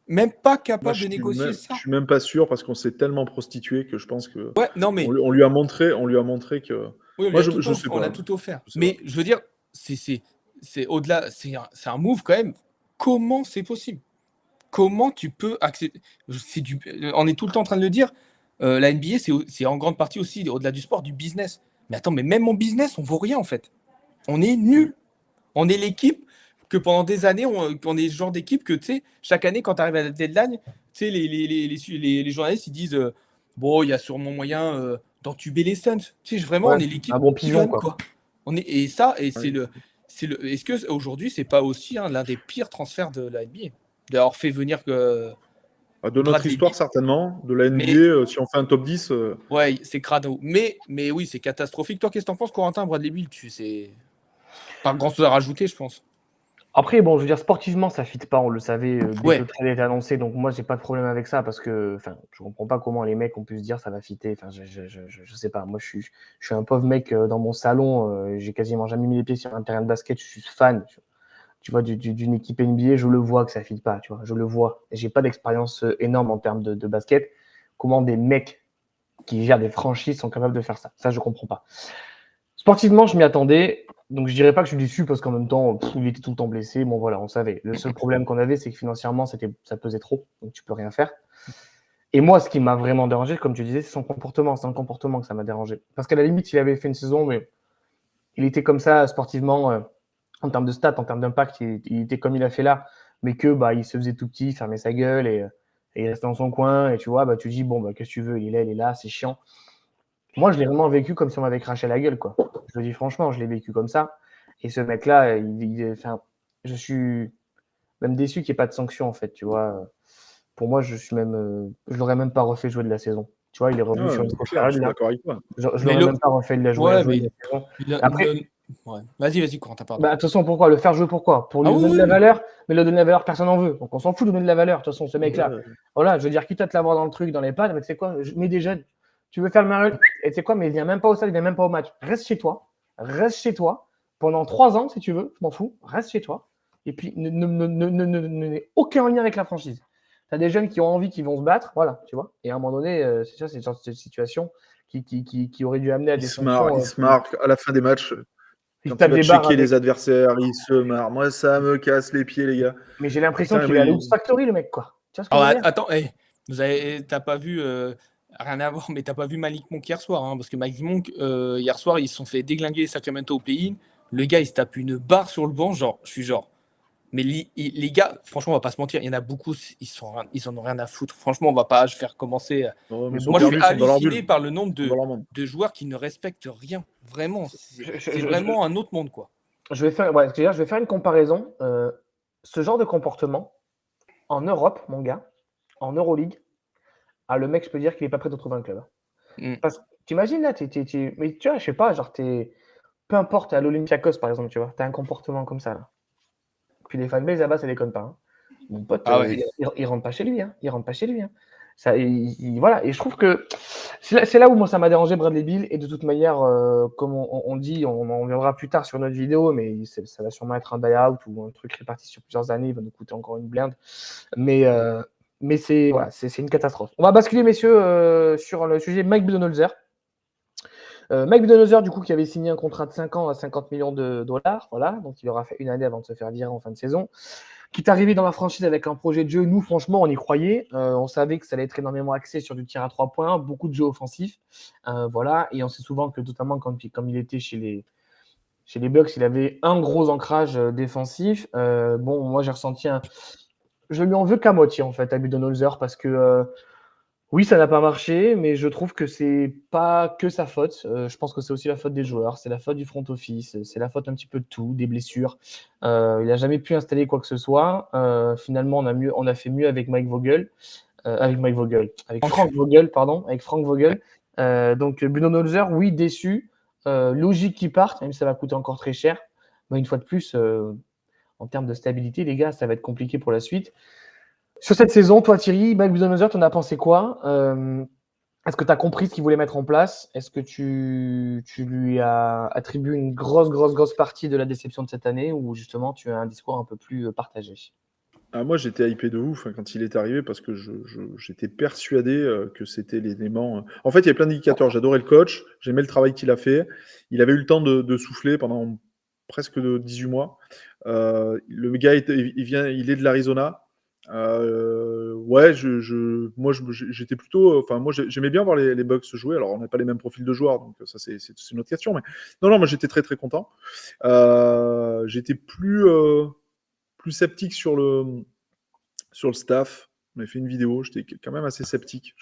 S2: même pas
S3: Moi,
S2: capable
S3: je
S2: de
S3: suis
S2: négocier
S3: même,
S2: ça.
S3: je suis même pas sûr parce qu'on s'est tellement prostitué que je pense que
S2: Ouais, non, mais
S3: on lui a montré que.
S2: oui,
S3: Moi, je sais
S2: on
S3: pas.
S2: a tout offert.
S3: Je sais pas.
S2: Mais je veux dire, c'est au-delà, c'est un move quand même. Comment c'est possible? Comment tu peux accepter? On est tout le temps en train de le dire. La NBA, c'est en grande partie aussi, au-delà du sport, du business. Mais attends, mais même en business, on vaut rien en fait. On est nul. On est l'équipe que pendant des années, on est ce genre d'équipe que, tu sais, chaque année, quand tu arrives à la deadline, tu sais, les journalistes, ils disent bon, il y a sûrement moyen d'entuber les Suns. Tu sais, vraiment,
S1: Ouais,
S2: on est
S1: un
S2: l'équipe
S1: bon
S2: qui
S1: pigeon,
S2: gagne,
S1: quoi.
S2: quoi. Et ça, et
S3: Ouais.
S2: est-ce que aujourd'hui, c'est pas aussi l'un des pires transferts de la NBA d'avoir fait venir
S3: De notre
S2: Bradley
S3: histoire,
S2: Beal?
S3: certainement. De la NBA,
S2: Mais
S3: si on fait un top 10,
S2: ouais, c'est crado. Mais oui, c'est catastrophique. Toi, qu'est-ce que t'en penses, Corentin? Bradley Beal, c'est pas grand-chose à rajouter, je pense.
S1: Après, bon, je veux dire, sportivement, ça ne fit pas, on le savait dès que
S2: Ouais.
S1: le trade a été annoncé. Donc, moi, j'ai pas de problème avec ça parce que je comprends pas comment les mecs ont pu se dire ça va fitter. Je sais pas. Moi, je suis un pauvre mec dans mon salon. J'ai quasiment jamais mis les pieds sur un terrain de basket. Je suis fan. Tu vois, d'une équipe NBA, je le vois que ça fit pas. Tu vois, je le vois. Et j'ai pas d'expérience énorme en termes de basket. Comment des mecs qui gèrent des franchises sont capables de faire ça? Ça, je comprends pas. Sportivement, je m'y attendais. Donc, je dirais pas que je suis déçu parce qu'en même temps, il était tout le temps blessé. Bon, voilà, on savait. Le seul problème qu'on avait, c'est que financièrement, ça pesait trop. Donc, tu peux rien faire. Et moi, ce qui m'a vraiment dérangé, comme tu disais, c'est son comportement. C'est un comportement que ça m'a dérangé. Parce qu'à la limite, il avait fait une saison, mais il était comme ça sportivement, en termes de stats, en termes d'impact, il était comme il a fait là. Mais que, il se faisait tout petit, fermait sa gueule et il restait dans son coin. Et tu vois, tu dis, bon, qu'est-ce que tu veux? Il est là, c'est chiant. Moi, je l'ai vraiment vécu comme si on m'avait craché la gueule, quoi. Je le dis franchement, je l'ai vécu comme ça. Et ce mec-là, je suis même déçu qu'il n'y ait pas de sanction, en fait, tu vois. Pour moi, je l'aurais même pas refait jouer de la saison. Tu vois, il est revenu sur une
S3: c'est
S1: grosse
S3: clair, je
S1: période,
S3: suis
S1: là.
S3: d'accord avec toi.
S1: Je
S2: Mais
S1: l'aurais même pas refait de la jouer,
S2: ouais,
S1: jouer de
S2: mais
S1: la saison.
S2: il
S1: Après,
S2: ouais. Vas-y, Corentin, pardon.
S1: de toute façon, pourquoi? Le faire jouer pourquoi? Pour
S2: Ah
S1: lui donner de
S2: oui,
S1: la
S2: oui.
S1: valeur, mais le donner de la valeur, personne n'en veut. Donc on s'en fout de donner de la valeur. De toute façon, ce mec-là,
S3: Ouais.
S1: voilà, je veux dire, quitte à te l'avoir dans le truc, dans les pattes, mais tu sais quoi, je mets des jeunes. Tu veux faire le mariole, et tu sais quoi, mais il vient même pas au stade, il vient même pas au match. Reste chez toi, pendant 3 ans, si tu veux, je m'en fous, reste chez toi. Et puis, n'aie aucun lien avec la franchise. Tu as des jeunes qui ont envie, qui vont se battre, voilà, tu vois. Et à un moment donné, c'est ça, c'est genre de situation qui aurait dû amener à des sanctions.
S3: Il se marre à la fin des matchs.
S1: Il se
S3: Quand il
S1: tape
S3: va
S1: des barres
S3: checker
S1: avec.
S3: les adversaires, il se marre. Moi, ça me casse les pieds, les gars.
S1: Mais j'ai l'impression
S3: Putain,
S1: qu'il est à l'Ops Factory, le mec, quoi. Tu vois ce que je veux dire?
S2: Attends, t'as pas vu, rien à voir, mais t'as pas vu Malik Monk hier soir, hein, parce que Malik Monk, hier soir, ils se sont fait déglinguer les Sacramento au play-in. Le gars, il se tape une barre sur le banc, je suis genre. Mais les gars, franchement, on va pas se mentir, il y en a beaucoup, ils en ont rien à foutre. Franchement, on va pas faire commencer.
S3: Oh, mais
S1: Mais
S3: ils sont
S2: Moi, je
S1: beaucoup.
S2: suis
S3: perdus, ils sont dans leur
S2: halluciné
S3: bulle.
S2: par le nombre
S3: Ils sont dans leur monde.
S2: de joueurs qui ne respectent rien. Vraiment,
S1: Je, je,
S2: c'est
S1: je, je-
S2: vraiment un autre monde, quoi.
S1: je vais faire, ouais, je vais faire une comparaison. Ce genre de comportement, en Europe, mon gars, en Euroleague, le mec, je peux dire qu'il est pas prêt de trouver un club.
S2: Mm.
S1: Parce que t'imagines là, mais tu vois, je sais pas, genre peu importe, à l'Olympiakos par exemple, tu vois, t'as un comportement comme ça là. Puis les fanbases là-bas, ça déconne pas, hein. Mon pote,
S2: Ah ouais.
S1: il rentre pas chez lui, hein. Il rentre pas chez lui, hein. Ça, voilà. Et je trouve que c'est là où moi ça m'a dérangé Bradley Beal. Et de toute manière, comme on dit, on en reviendra plus tard sur notre vidéo, mais ça va sûrement être un buy-out ou un truc réparti sur plusieurs années. Il va nous coûter encore une blinde. Mais c'est voilà, c'est une catastrophe. On va basculer, messieurs, sur le sujet Mike Budenholzer. Mike Budenholzer, du coup, qui avait signé un contrat de 5 ans à 50 millions de dollars. Voilà, donc il aura fait une année avant de se faire virer en fin de saison. Qui est arrivé dans la franchise avec un projet de jeu. Nous, franchement, on y croyait. On savait que ça allait être énormément axé sur du tir à 3 points, beaucoup de jeux offensifs. Voilà, et on sait souvent que, notamment, comme il était chez les Bucks, il avait un gros ancrage défensif. Bon, moi, j'ai ressenti je lui en veux qu'à moitié, en fait, à Budenholzer, parce que oui, ça n'a pas marché, mais je trouve que c'est pas que sa faute. Je pense que c'est aussi la faute des joueurs, c'est la faute du front office, c'est la faute un petit peu de tout, des blessures. Il n'a jamais pu installer quoi que ce soit. Finalement, on a fait mieux avec avec Frank Vogel, pardon, avec Frank Vogel. Donc Budenholzer, oui, déçu. Logique qu'il parte, même si ça va coûter encore très cher. Mais une fois de plus, en termes de stabilité, les gars, ça va être compliqué pour la suite. Sur cette saison, toi Thierry, Mike Budenholzer, t'en as pensé quoi? Est-ce que tu as compris ce qu'il voulait mettre en place? Est-ce que tu lui as attribué une grosse partie de la déception de cette année ou justement tu as un discours un peu plus partagé?
S3: Ah, moi, j'étais hypé de ouf, hein, quand il est arrivé parce que j'étais persuadé que c'était l'élément. En fait, il y avait plein d'indicateurs. J'adorais le coach, j'aimais le travail qu'il a fait. Il avait eu le temps de souffler pendant presque 18 mois. Le gars, il est de l'Arizona. Ouais, j'étais plutôt. Enfin, moi, j'aimais bien voir les Bucks jouer. Alors, on n'a pas les mêmes profils de joueurs, donc ça, c'est une autre question. Mais non, moi, j'étais très, très content. J'étais plus sceptique sur le staff. On avait fait une vidéo, j'étais quand même assez sceptique.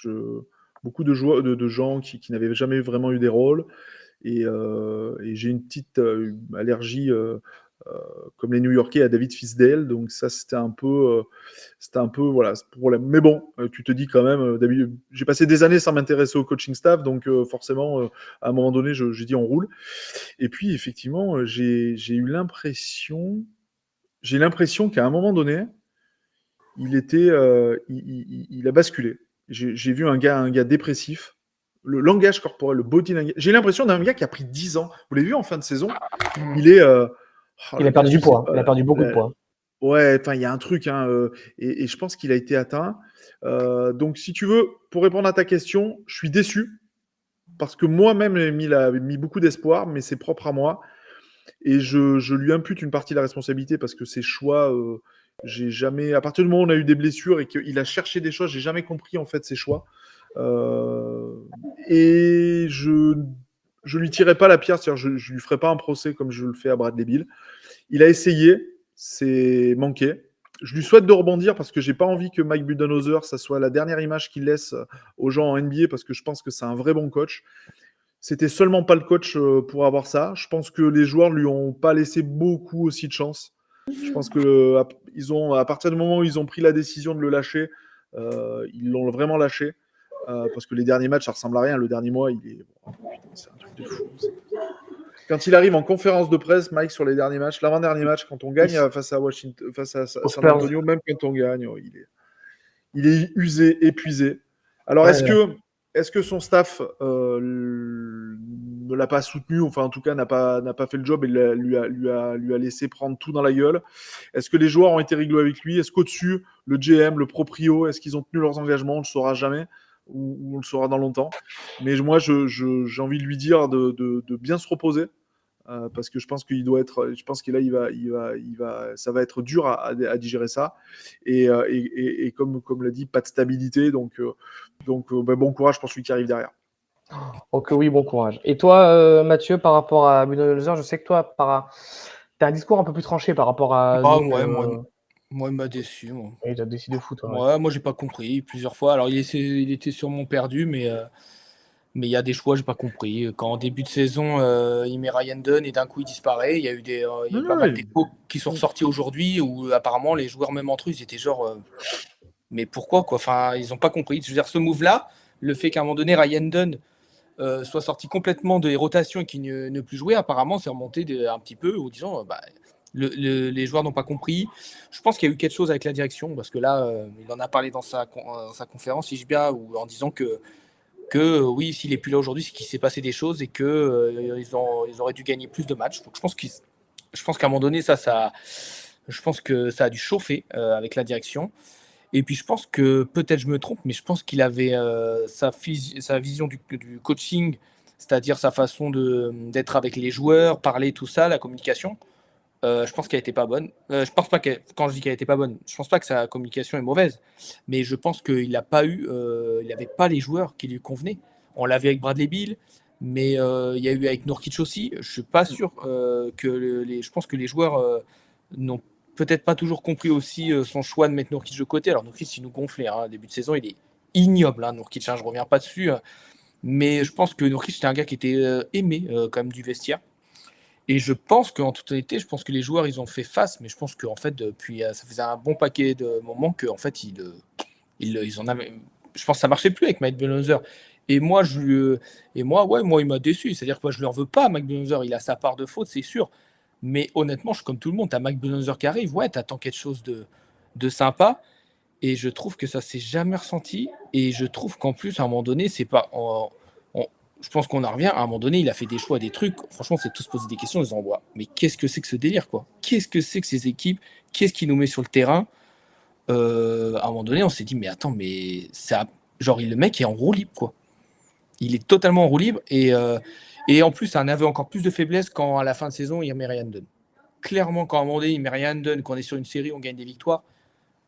S3: Beaucoup de, joueurs, de gens qui n'avaient jamais vraiment eu des rôles. Et j'ai une petite allergie, comme les New-Yorkais, à David Fisdale. Donc ça, c'était un peu voilà, ce problème. Mais bon, tu te dis quand même, j'ai passé des années sans m'intéresser au coaching staff, donc forcément, à un moment donné, j'ai dit on roule. Et puis effectivement, j'ai l'impression qu'à un moment donné, il a basculé. J'ai vu un gars dépressif. Le langage corporel, le body language. J'ai l'impression d'un gars qui a pris 10 ans. Vous l'avez vu en fin de saison. Il est.
S1: Il a perdu du poids. Il a perdu beaucoup de poids.
S3: Ouais, enfin, il y a un truc, hein, et je pense qu'il a été atteint. Donc, si tu veux, pour répondre à ta question, je suis déçu parce que moi-même, il a mis beaucoup d'espoir, mais c'est propre à moi. Et je lui impute une partie de la responsabilité parce que ses choix, j'ai jamais. À partir du moment où on a eu des blessures et qu'il a cherché des choses, j'ai jamais compris en fait ses choix. Et je lui tirerai pas la pierre, c'est-à-dire je lui ferai pas un procès comme je le fais à Bradley Beal. Il a essayé, c'est manqué. Je lui souhaite de rebondir parce que j'ai pas envie que Mike Budenholzer, ça soit la dernière image qu'il laisse aux gens en NBA parce que je pense que c'est un vrai bon coach. C'était seulement pas le coach pour avoir ça. Je pense que les joueurs lui ont pas laissé beaucoup aussi de chance. Je pense que à partir du moment où ils ont pris la décision de le lâcher, ils l'ont vraiment lâché. Parce que les derniers matchs, ça ressemble à rien. Le dernier mois, c'est un truc de fou. Quand il arrive en conférence de presse, Mike, sur les derniers matchs, l'avant-dernier match, quand on gagne face à Washington, face à San Antonio, même quand on gagne, il est usé, épuisé. Alors, est-ce que son staff ne l'a pas soutenu, enfin en tout cas n'a pas fait le job et lui a laissé prendre tout dans la gueule? Est-ce que les joueurs ont été rigolos avec lui? Est-ce qu'au-dessus, le GM, le proprio, est-ce qu'ils ont tenu leurs engagements? On ne le saura jamais, ou on le saura dans longtemps. Mais moi, j'ai envie de lui dire de bien se reposer. Parce que je pense qu'il doit être, je pense que là ça va être dur à digérer ça, et comme l'a dit, pas de stabilité, donc bon courage pour celui qui arrive derrière.
S1: Ok, oui, bon courage. Et toi, Mathieu, par rapport à Budenholzer, je sais que toi, t'as un discours un peu plus tranché par rapport à.
S2: Moi, il m'a déçu. Moi.
S1: Et t'as décidé de foutre.
S2: Ouais, moi, j'ai pas compris plusieurs fois. Alors, il était sûrement perdu, mais il y a des choix, j'ai pas compris. Quand en début de saison, il met Ryan Dunn et d'un coup il disparaît, il y a eu pas mal d'échos qui sont ressortis aujourd'hui où apparemment les joueurs, même entre eux, ils étaient genre mais pourquoi quoi? Enfin, ils ont pas compris. Je veux dire, ce move-là, le fait qu'à un moment donné Ryan Dunn soit sorti complètement des rotations et qu'il ne plus jouer, apparemment c'est remonté un petit peu en disant les joueurs n'ont pas compris. Je pense qu'il y a eu quelque chose avec la direction parce que là, il en a parlé dans sa conférence IGBA ou en disant que oui, s'il n'est plus là aujourd'hui, c'est qu'il s'est passé des choses et qu'ils ils auraient dû gagner plus de matchs. Donc je pense qu'à un moment donné, je pense que ça a dû chauffer avec la direction. Et puis je pense que, peut-être je me trompe, mais je pense qu'il avait sa vision du coaching, c'est-à-dire sa façon d'être avec les joueurs, parler, tout ça, la communication. Je pense qu'elle n'était pas bonne. Je pense pas quand je dis qu'elle n'était pas bonne, je pense pas que sa communication est mauvaise, mais je pense qu'il n'a pas il n'avait pas les joueurs qui lui convenaient. On l'a vu avec Bradley Beal, mais il y a eu avec Nurkic aussi. Je suis pas sûr je pense que les joueurs n'ont peut-être pas toujours compris aussi son choix de mettre Nurkic de côté. Alors Nurkic, il nous gonflait. Début de saison, il est ignoble. Nurkic, je reviens pas dessus. Mais je pense que Nurkic, c'était un gars qui était aimé quand même du vestiaire. Et je pense qu'en toute honnêteté, je pense que les joueurs, ils ont fait face, mais je pense qu'en fait, depuis, ça faisait un bon paquet de moments qu'en fait, ils en avaient. Je pense que ça marchait plus avec Mike Budenholzer. Et moi, moi, il m'a déçu. C'est-à-dire que moi, je lui en veux pas, Mike Budenholzer. Il a sa part de faute, c'est sûr. Mais honnêtement, je suis comme tout le monde. T'as Mike Budenholzer qui arrive, ouais, t'attends quelque chose de sympa. Et je trouve que ça s'est jamais ressenti. Et je trouve qu'en plus, à un moment donné, c'est pas. Je pense qu'on en revient. À un moment donné, il a fait des choix, des trucs. Franchement, c'est tous poser des questions. Ils envoient. Mais qu'est-ce que c'est que ce délire, quoi? Qu'est-ce que c'est que ces équipes? Qu'est-ce qui nous met sur le terrain? À un moment donné, on s'est dit, mais attends, mais ça, genre, le mec est en roue libre, quoi. Il est totalement en roue libre et en plus, ça en avait encore plus de faiblesse quand à la fin de saison, il met Ryan Dunn. Clairement, quand à un moment donné, il met Ryan Dunn, quand on est sur une série, on gagne des victoires,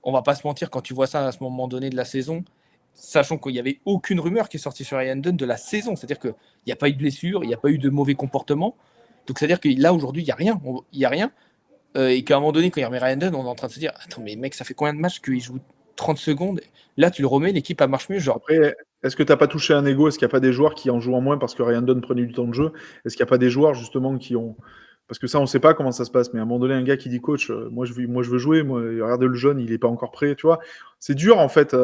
S2: on va pas se mentir, quand tu vois ça à ce moment donné de la saison, sachant qu'il n'y avait aucune rumeur qui est sortie sur Ryan Dunn de la saison, c'est-à-dire qu'il n'y a pas eu de blessure, il n'y a pas eu de mauvais comportement, donc c'est-à-dire que là, aujourd'hui, il n'y a rien, et qu'à un moment donné, quand il remet Ryan Dunn, on est en train de se dire, attends, mais mec, ça fait combien de matchs qu'il joue 30 secondes, là, tu le remets, l'équipe, elle marche mieux, genre.
S3: Après, est-ce que tu n'as pas touché un ego? Est-ce qu'il n'y a pas des joueurs qui en jouent en moins parce que Ryan Dunn prenait du temps de jeu? Est-ce qu'il n'y a pas des joueurs justement qui ont... Parce que ça, on ne sait pas comment ça se passe, mais à un moment donné, un gars qui dit coach, moi je veux jouer, moi, regardez le jeune, il n'est pas encore prêt, tu vois. C'est dur en fait.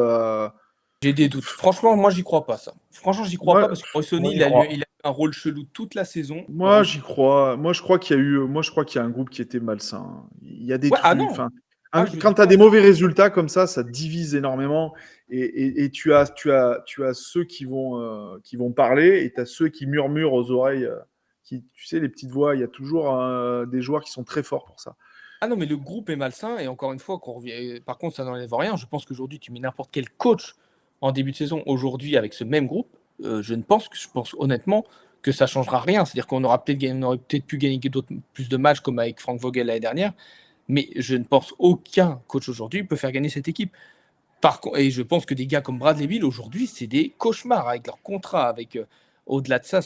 S2: J'ai des doutes. Franchement, moi, j'y crois pas, ça. Franchement, j'y crois
S3: Moi,
S2: pas parce que Rossoni,
S1: j'y
S2: il a
S1: crois.
S2: un rôle chelou toute la saison.
S3: moi j'y crois. Moi, je crois qu'il y a eu. Moi, je crois qu'il y a un groupe qui était malsain. Il y a des
S2: Ouais, ah
S3: trucs.
S2: non.
S3: Enfin,
S2: Ah, je
S3: quand
S2: dis
S3: tu as
S2: pas
S3: des
S2: ça.
S3: mauvais résultats comme ça divise énormément. Et tu as ceux qui vont parler et tu as ceux qui murmurent aux oreilles. Tu sais, les petites voix. Il y a toujours des joueurs qui sont très forts pour ça.
S2: Ah non, mais le groupe est malsain et encore une fois, par contre, ça n'enlève rien. Je pense qu'aujourd'hui, tu mets n'importe quel coach en début de saison aujourd'hui avec ce même groupe. Je pense honnêtement que ça changera rien. C'est-à-dire qu'on aura peut-être pu gagner plus de matchs comme avec Frank Vogel l'année dernière, mais je ne pense aucun coach aujourd'hui peut faire gagner cette équipe. Et je pense que des gars comme Bradley Beal aujourd'hui, c'est des cauchemars avec leur contrat, avec au-delà de ça,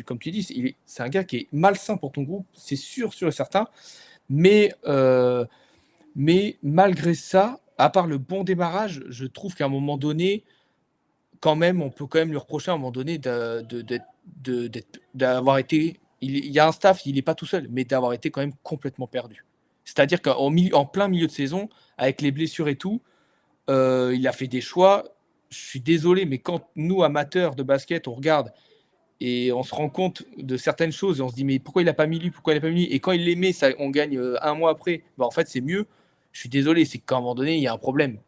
S2: comme tu dis, c'est un gars qui est malsain pour ton groupe, c'est sûr et certain. Mais malgré ça, à part le bon démarrage, je trouve qu'à un moment donné, quand même, on peut quand même lui reprocher à un moment donné d'avoir été. Il y a un staff, il n'est pas tout seul, mais d'avoir été quand même complètement perdu. C'est-à-dire en plein milieu de saison, avec les blessures et tout, il a fait des choix. Je suis désolé, mais quand nous, amateurs de basket, on regarde et on se rend compte de certaines choses et on se dit mais pourquoi il n'a pas mis lui, pourquoi il n'a pas mis lui, et quand il les met, on gagne un mois après, bah, en fait c'est mieux. Je suis désolé, c'est qu'à un moment donné, il y a un problème.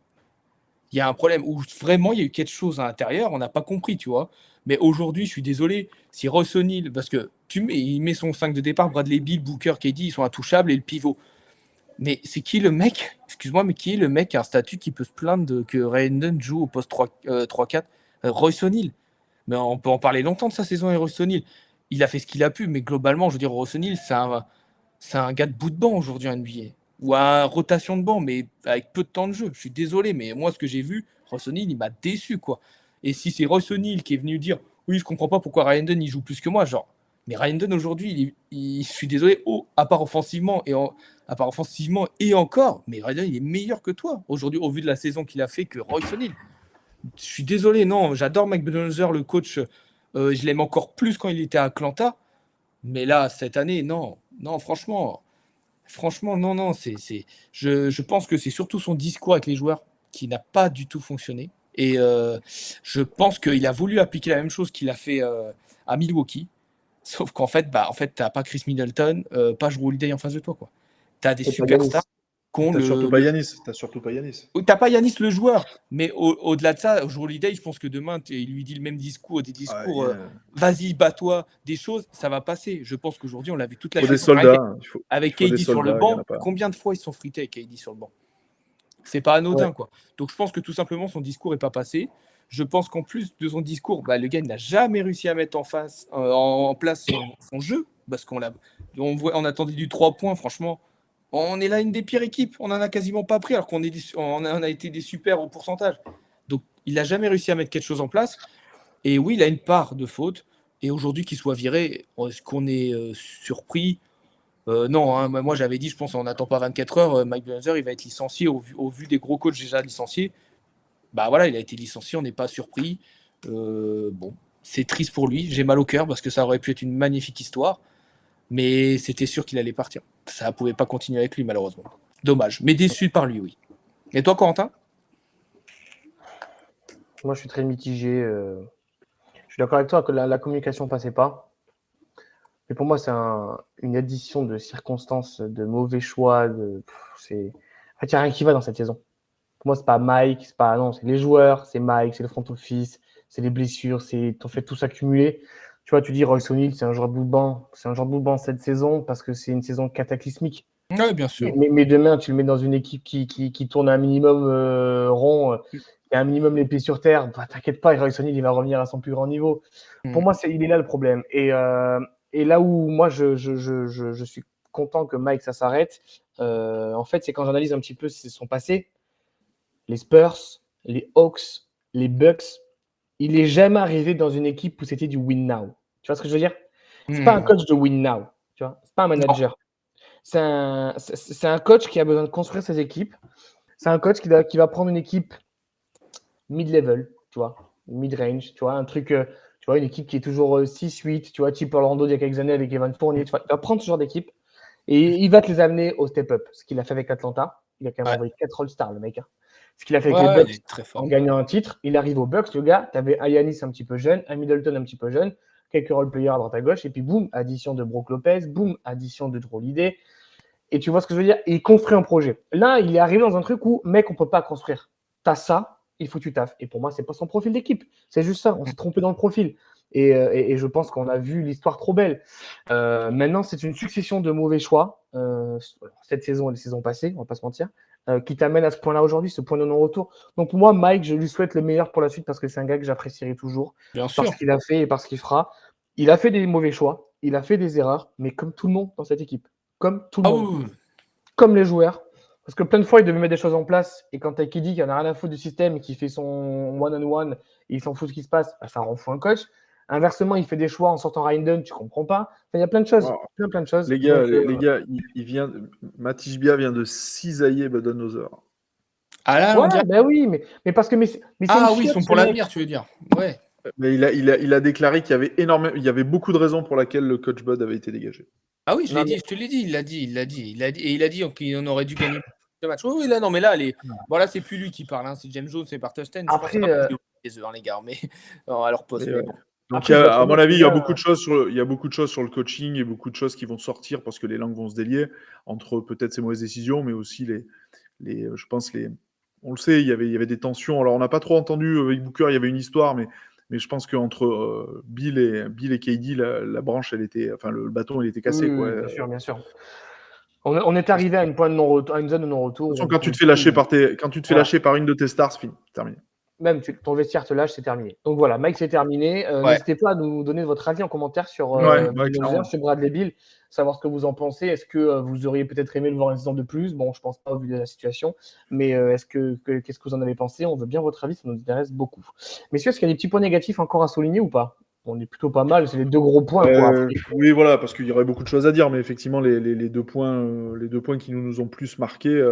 S2: Il y a un problème où vraiment il y a eu quelque chose à l'intérieur, on n'a pas compris, tu vois. Mais aujourd'hui, je suis désolé, si Ross O'Neal, parce que il met son 5 de départ, Bradley Beal, Booker, KD, ils sont intouchables, et le pivot. Mais c'est qui le mec, excuse-moi, mais qui est le mec qui a un statut qui peut se plaindre que Ryan joue au poste 3-4 Royce O'Neal. Mais on peut en parler longtemps de sa saison avec Royce O'Neal. Il a fait ce qu'il a pu, mais globalement, je veux dire, Royce O'Neal, c'est un gars de bout de banc aujourd'hui en NBA. Ou à rotation de banc, mais avec peu de temps de jeu. Je suis désolé, mais moi, ce que j'ai vu, Royce O'Neal, il m'a déçu, quoi. Et si c'est Royce O'Neal qui est venu dire oui, je comprends pas pourquoi Ryan Dunn il joue plus que moi, genre. Mais Ryan Dunn aujourd'hui, je suis désolé, à part offensivement et encore, mais Ryan Dunn il est meilleur que toi aujourd'hui au vu de la saison qu'il a fait que Royce O'Neal. Je suis désolé, non, j'adore Mike Budenholzer, le coach. Je l'aime encore plus quand il était à Atlanta. Mais là, cette année, non. Non, franchement, non. Je pense que c'est surtout son discours avec les joueurs qui n'a pas du tout fonctionné. Et je pense qu'il a voulu appliquer la même chose qu'il a fait à Milwaukee. Sauf qu'en fait, t'as pas Chris Middleton, pas Jrue Holiday en face de toi, quoi. T'as des
S1: Et pas Giannis.
S2: superstars qui ont
S3: T'as surtout pas Yanis. T'as surtout pas Yanis.
S2: T'as pas Yanis le joueur, mais au-delà de ça, Jrue Holiday, je pense que demain, il lui dit le même discours, vas-y, bats-toi, des choses, ça va passer. Je pense qu'aujourd'hui, on l'a vu toute la
S3: Il faut des
S2: saison.
S3: soldats. Il
S2: Avec
S3: faut des
S2: KD sur le
S3: soldats. Il y en
S2: banc,
S3: a pas.
S2: combien de fois ils sont frités avec KD sur le banc? C'est pas
S1: Ouais.
S2: anodin, quoi. Donc je pense que tout simplement, son discours n'est pas passé. Je pense qu'en plus de son discours, le gars n'a jamais réussi à mettre en place son jeu, parce on attendait du 3 points, franchement. On est là une des pires équipes, on en a quasiment pas pris, alors on a été des super au pourcentage. Donc il n'a jamais réussi à mettre quelque chose en place. Et oui, il a une part de faute. Et aujourd'hui, qu'il soit viré, est-ce qu'on est surpris? Non, hein, moi j'avais dit, je pense, on n'attend pas 24 heures, Mike Budenholzer, il va être licencié au vu des gros coachs déjà licenciés. Bah voilà, il a été licencié, on n'est pas surpris. Bon, c'est triste pour lui, j'ai mal au cœur parce que ça aurait pu être une magnifique histoire, mais c'était sûr qu'il allait partir. Ça ne pouvait pas continuer avec lui, malheureusement. Dommage, mais déçu par lui, oui. Et toi, Corentin?
S1: Moi, je suis très mitigé. Je suis d'accord avec toi que la communication passait pas. Mais pour moi, c'est une addition de circonstances, de mauvais choix. En fait, il n'y a rien qui va dans cette saison. Pour moi, c'est pas Mike, c'est les joueurs, c'est Mike, c'est le front office, c'est les blessures, c'est en fait tout s'accumuler. Tu vois, tu dis Royce O'Neal, c'est un joueur de bout de banc cette saison parce que c'est une saison cataclysmique.
S2: Oui, bien sûr.
S1: Mais demain, tu le mets dans une équipe qui tourne un minimum rond, et un minimum les pieds sur terre, bah, t'inquiète pas, Roy Sonny, il va revenir à son plus grand niveau. Pour moi, il est là le problème. Et là où moi, je suis content que Mike, ça s'arrête, en fait, c'est quand j'analyse un petit peu son passé, les Spurs, les Hawks, les Bucks, il n'est jamais arrivé dans une équipe où c'était du win now. Tu vois ce que je veux dire? C'est pas un coach de win now. Tu vois? C'est pas un manager. C'est un coach qui a besoin de construire ses équipes. C'est un coach qui va prendre une équipe mid-level, tu vois, mid-range, tu vois, un truc, tu vois, une équipe qui est toujours 6-8, tu vois, type Orlando il y a quelques années avec Evan Fournier, tu vois, il va prendre ce genre d'équipe et il va te les amener au step-up. Ce qu'il a fait avec Atlanta, il a quand même envoyé 4 All-Stars, le mec. Hein. Ce qu'il a fait avec les Bucks en gagnant un titre, il arrive aux Bucks, le gars, tu avais Giannis un petit peu jeune, un Middleton un petit peu jeune, quelques role-players à droite à gauche, et puis boum, addition de Brook Lopez, boum, addition de Drew Holiday. Et tu vois ce que je veux dire? Il construit un projet. Là, il est arrivé dans un truc où, mec, on peut pas construire. T'as ça, il faut que tu taffes. Et pour moi, c'est pas son profil d'équipe. C'est juste ça. On s'est trompé dans le profil. Et je pense qu'on a vu l'histoire trop belle. Maintenant, c'est une succession de mauvais choix. Cette saison et les saisons passées, on va pas se mentir, qui t'amène à ce point-là aujourd'hui, ce point de non-retour. Donc pour moi, Mike, je lui souhaite le meilleur pour la suite parce que c'est un gars que j'apprécierai toujours.
S2: Bien sûr.
S1: Parce qu'il a fait et parce qu'il fera. Il a fait des mauvais choix, il a fait des erreurs, mais comme tout le monde dans cette équipe. Comme tout le monde. Comme les joueurs. Parce que plein de fois, il devait mettre des choses en place. Et quand t'as qui dit qu'il en a rien à foutre du système et qu'il fait son one-on-one et il s'en fout de ce qui se passe, bah, ça rend fou un coach. Inversement, il fait des choix en sortant Ryan Dunn, tu comprends pas. Enfin, il y a plein de choses.
S3: Wow.
S1: Plein de choses.
S3: Les gars, Matisse Bia vient de cisailler Budenholzer.
S2: Ah là,
S1: ouais, ben oui, mais parce que c'est
S2: oui, ils sont pour l'avenir, tu veux dire. Ouais.
S3: Mais il a déclaré qu'il y avait beaucoup de raisons pour lesquelles le coach Bud avait été dégagé.
S2: Ah oui, je te l'ai dit, il l'a dit. Et il a dit qu'on aurait dû gagner le match. Oui, là, non, mais là, bon, là, c'est plus lui qui parle, hein, c'est James Jones et Bartosten.
S1: Après,
S2: les œufs, les gars, mais à leur poste. Mais bon.
S3: Donc,
S1: Après,
S3: à mon avis, il y a beaucoup de choses sur le coaching et beaucoup de choses qui vont sortir parce que les langues vont se délier entre peut-être ces mauvaises décisions, mais aussi je pense on le sait, il y avait des tensions. Alors, on n'a pas trop entendu avec Booker, il y avait une histoire, mais je pense qu'entre Bill et KD, la branche, le bâton, il était cassé.
S1: Oui,
S3: quoi.
S1: bien sûr. On est arrivé à une zone de non-retour.
S3: De toute façon, quand tu te fais lâcher par une de tes stars, c'est fini, terminé.
S1: Même ton vestiaire te lâche, c'est terminé. Donc voilà, Mike, c'est terminé. N'hésitez pas à nous donner votre avis en commentaire sur Bradley Beal, savoir ce que vous en pensez. Est-ce que vous auriez peut-être aimé le voir une saison de plus? Bon, je pense pas au vu de la situation, mais qu'est-ce que vous en avez pensé? On veut bien votre avis, ça nous intéresse beaucoup. Messieurs, est-ce qu'il y a des petits points négatifs encore à souligner ou pas? On est plutôt pas mal, c'est les deux gros points.
S3: Oui, voilà, parce qu'il y aurait beaucoup de choses à dire, mais effectivement, les deux points qui nous ont plus marqués